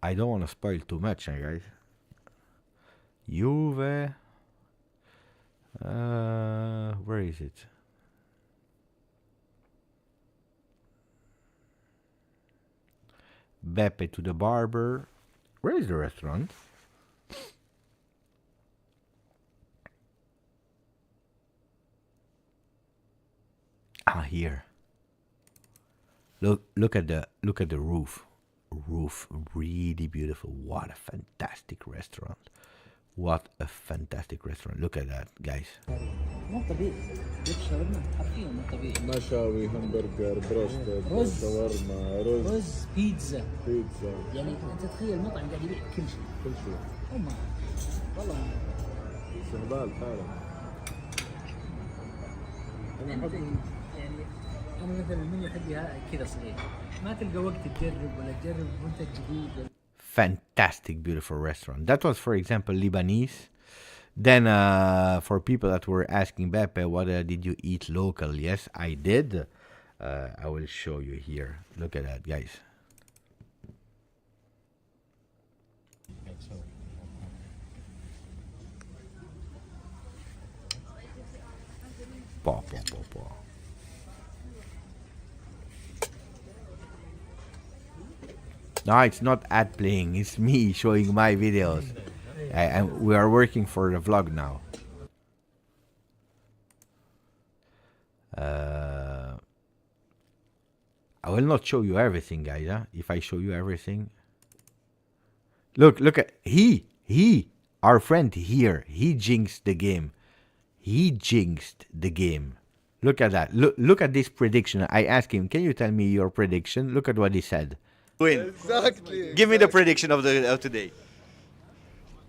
I don't want to spoil too much, guys. Juve. Where is it? Beppe to the barber. Where is the restaurant? Here. Look at the roof. Roof, really beautiful. What a fantastic restaurant. Look at that, guys. مو طبيعي. شاورما حرفيا مو طبيعي. مشاوي، همبرجر، بروستد، شاورما، رز، بيتزا. يعني انت تخيل مطعم قاعد يبيع كل شيء. والله سنغال فعلا. يعني انا مثلا من يحب كذا صغير، ما تلقى وقت تجرب ولا تجرب منتج جديد. Fantastic, beautiful restaurant. That was, for example, Lebanese. Then, for people that were asking, Beppe, what did you eat local? Yes, I did. I will show you here. Look at that, guys. Paw, paw, paw, paw. No, it's not ad playing. It's me showing my videos. We are working for the vlog now. I will not show you everything, guys. Huh? If I show you everything, look at our friend here. He jinxed the game. He jinxed the game. Look at that. Look at this prediction. I asked him, "Can you tell me your prediction?" Look at what he said. Win. Exactly. Give me the prediction of today.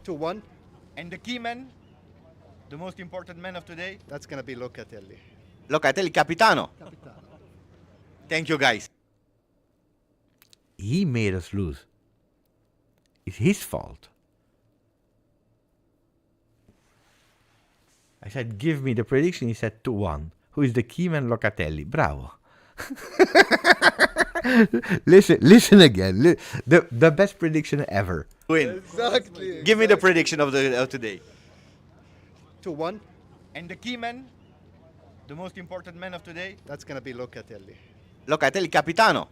2-1. And the key man, the most important man of today. That's gonna be Locatelli. Locatelli, capitano. Thank you, guys. He made us lose. It's his fault. I said, give me the prediction. He said 2-1. Who is the key man? Locatelli. Bravo. listen again. The best prediction ever. Win. Exactly. Give me the prediction of today. 2-1. And the key man, the most important man of today. That's gonna be Locatelli. Locatelli, capitano.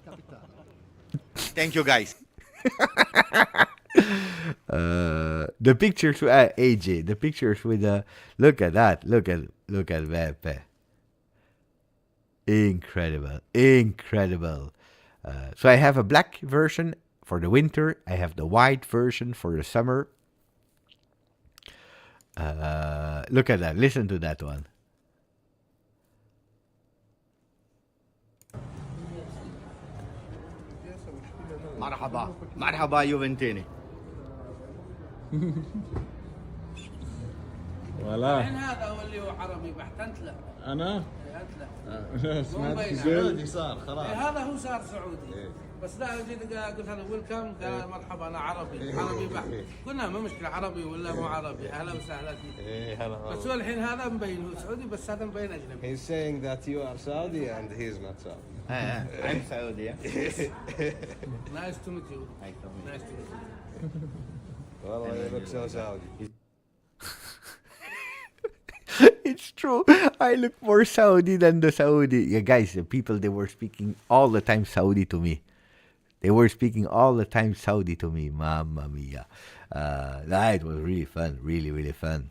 Thank you, guys. The pictures, AJ. The pictures with the look at that. Look at Beppe. Incredible. So I have a black version for the winter. I have the white version for the summer. Look at that. Listen to that one. مرحبا Juventini. ولا هذا هو اللي هو عربي بحت انت لا انا سمعت سعودي صار خلاص. هذا هو صار سعودي بس لا جيت قلت انا ويلكم قال مرحبا انا عربي بحت قلنا ما مشكله عربي ولا مو عربي اهلا وسهلا فيك بس هو الحين هذا مبين هو سعودي بس هذا مبين اجنبي. He's saying that you are Saudi and he is not Saudi. I'm Saudi. Nice to meet you. Nice to meet you. والله you look so Saudi. It's true. I look more Saudi than the Saudi. Yeah, guys, the people, they were speaking all the time Saudi to me. They were speaking all the time Saudi to me. Mamma mia. It was really fun. Really fun.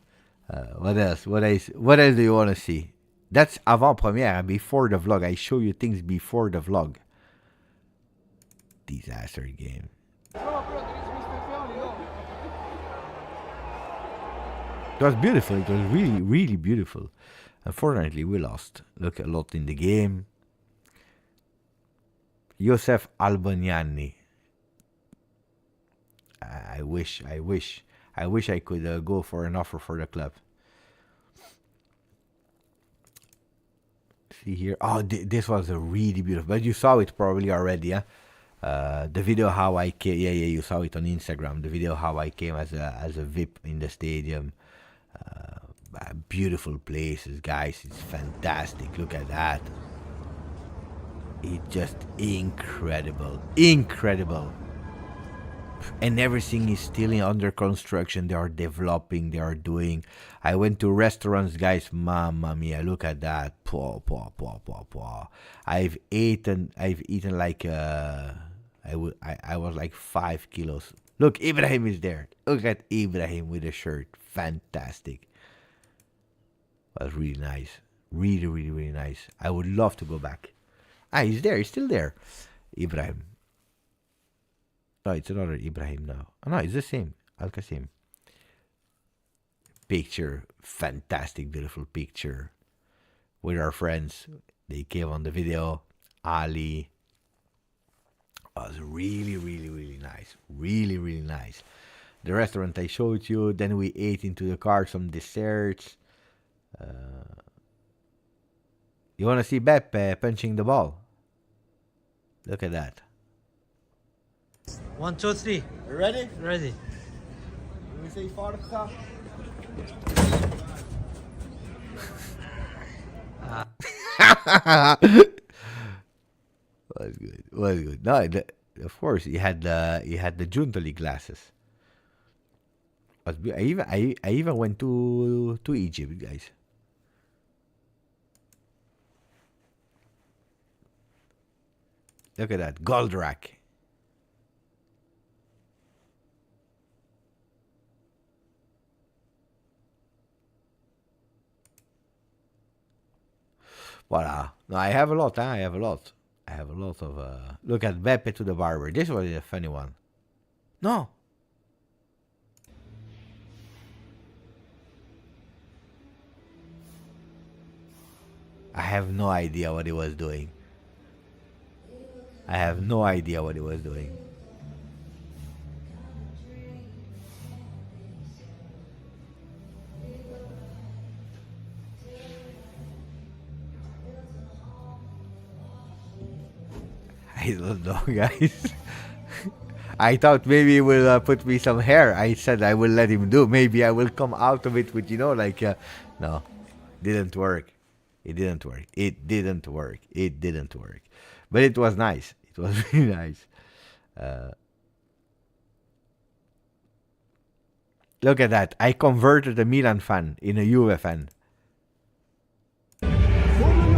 What else? What else do you want to see? That's avant-première, before the vlog. I show you things before the vlog. Disaster game. It was beautiful. It was really beautiful. Unfortunately, we lost. Look a lot in the game. Josef Albaniani. I wish I could go for an offer for the club. See here. Oh, this was a really beautiful. But you saw it probably already, huh? The video how I came. Yeah, you saw it on Instagram. The video how I came as a VIP in the stadium. Beautiful places, guys. It's fantastic. Look at that. It's just incredible. And everything is still under construction. They are developing. They are doing. I went to restaurants, guys. Mamma mia! Look at that. I've eaten like I was like 5 kilos. Look, Ibrahim is there. Look at Ibrahim with a shirt. Fantastic. Was really nice. Really nice. I would love to go back. He's there. He's still there. Ibrahim. No, it's another Ibrahim now. Oh, no, it's the same. Al-Qasim. Picture. Fantastic, beautiful picture. With our friends. They came on the video. Ali. Was really nice. Really nice. The restaurant I showed you. Then we ate into the car some desserts. You want to see Beppe punching the ball? Look at that. 1, 2, 3. You ready? Ready. When we say forza. Was good. Was good. No, of course he had the Juntoli glasses. I even went to Egypt, guys. Look at that gold rack. Voila. No, I have a lot. Huh? I have a lot. I have a lot of. Look at Beppe to the barber. This was a funny one. No. I have no idea what he was doing. I have no idea what he was doing. I don't know, guys. I thought maybe he will put me some hair. I said I will let him do. Maybe I will come out of it with, like, no, didn't work. It didn't work. It didn't work. It didn't work. But it was nice. It was really nice. Look at that. I converted a Milan fan in a Juve fan. Who do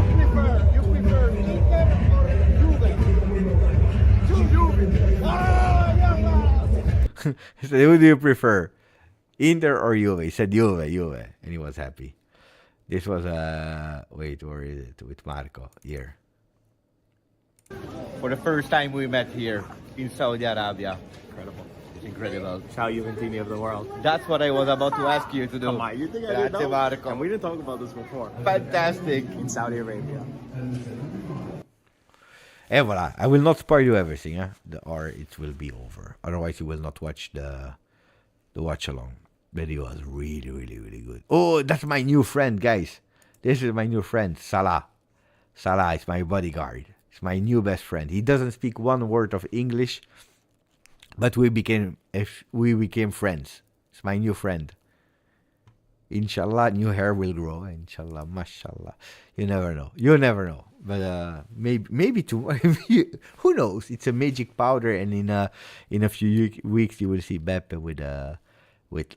you prefer? You prefer Inter or Juve? Two Juve. Ah, yeah. He said, who do you prefer? Inter or Juve? He said Juve. And he was happy. This was, wait, where is it? With Marco, here. For the first time we met here in Saudi Arabia. Incredible. It's incredible. Ciao Juventini of the world. That's what I was about to ask you to do. Come on, you think I didn't know? Marco. And we didn't talk about this before. Fantastic. In Saudi Arabia. And voila. I will not spoil you everything, or it will be over. Otherwise, you will not watch the watch along. But it was really, really, really good. Oh, that's my new friend, guys. This is my new friend, Salah. Salah is my bodyguard. He's my new best friend. He doesn't speak one word of English, but we became friends. It's my new friend. Inshallah, new hair will grow. Inshallah, mashallah. You never know. You never know. But maybe tomorrow. Who knows? It's a magic powder, and in a few weeks you will see Beppe with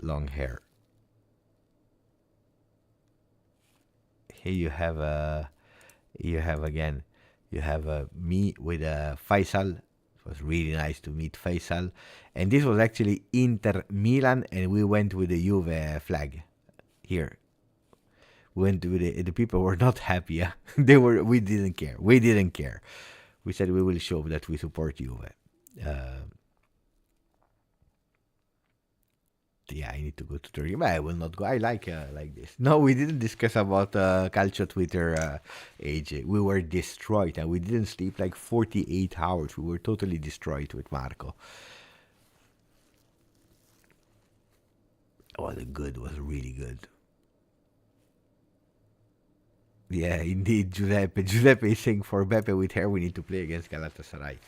long hair. Here you have me with Faisal. It was really nice to meet Faisal, and this was actually Inter Milan, and we went with the Juve flag. Here, we went with the people were not happy. Yeah? We didn't care. We didn't care. We said we will show that we support Juve. Yeah, I need to go to Turkey, but I will not go. I like this. No, we didn't discuss about Calcio Twitter, AJ. We were destroyed, and we didn't sleep like 48 hours. We were totally destroyed with Marco. It was really good. Yeah, indeed, Giuseppe. Giuseppe is saying for Beppe with hair, we need to play against Galatasaray.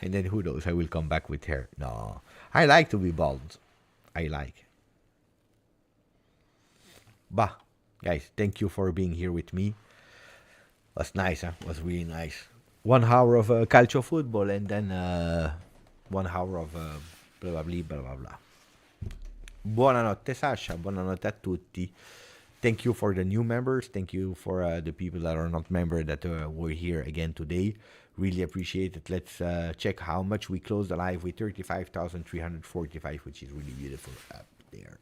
And then who knows, I will come back with hair. No, I like to be bald. I like. Bah, guys, thank you for being here with me. Was nice, huh? Was really nice. 1 hour of calcio football, and then 1 hour of blah blah blah blah blah. Buonanotte, Sasha. Buonanotte a tutti. Thank you for the new members. Thank you for the people that are not members that were here again today. Really appreciate it. Let's check how much we closed the live with 35,345, which is really beautiful. Up there.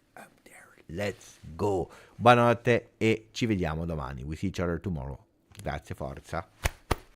Let's go. Buonanotte e ci vediamo domani. We see each other tomorrow. Grazie, forza.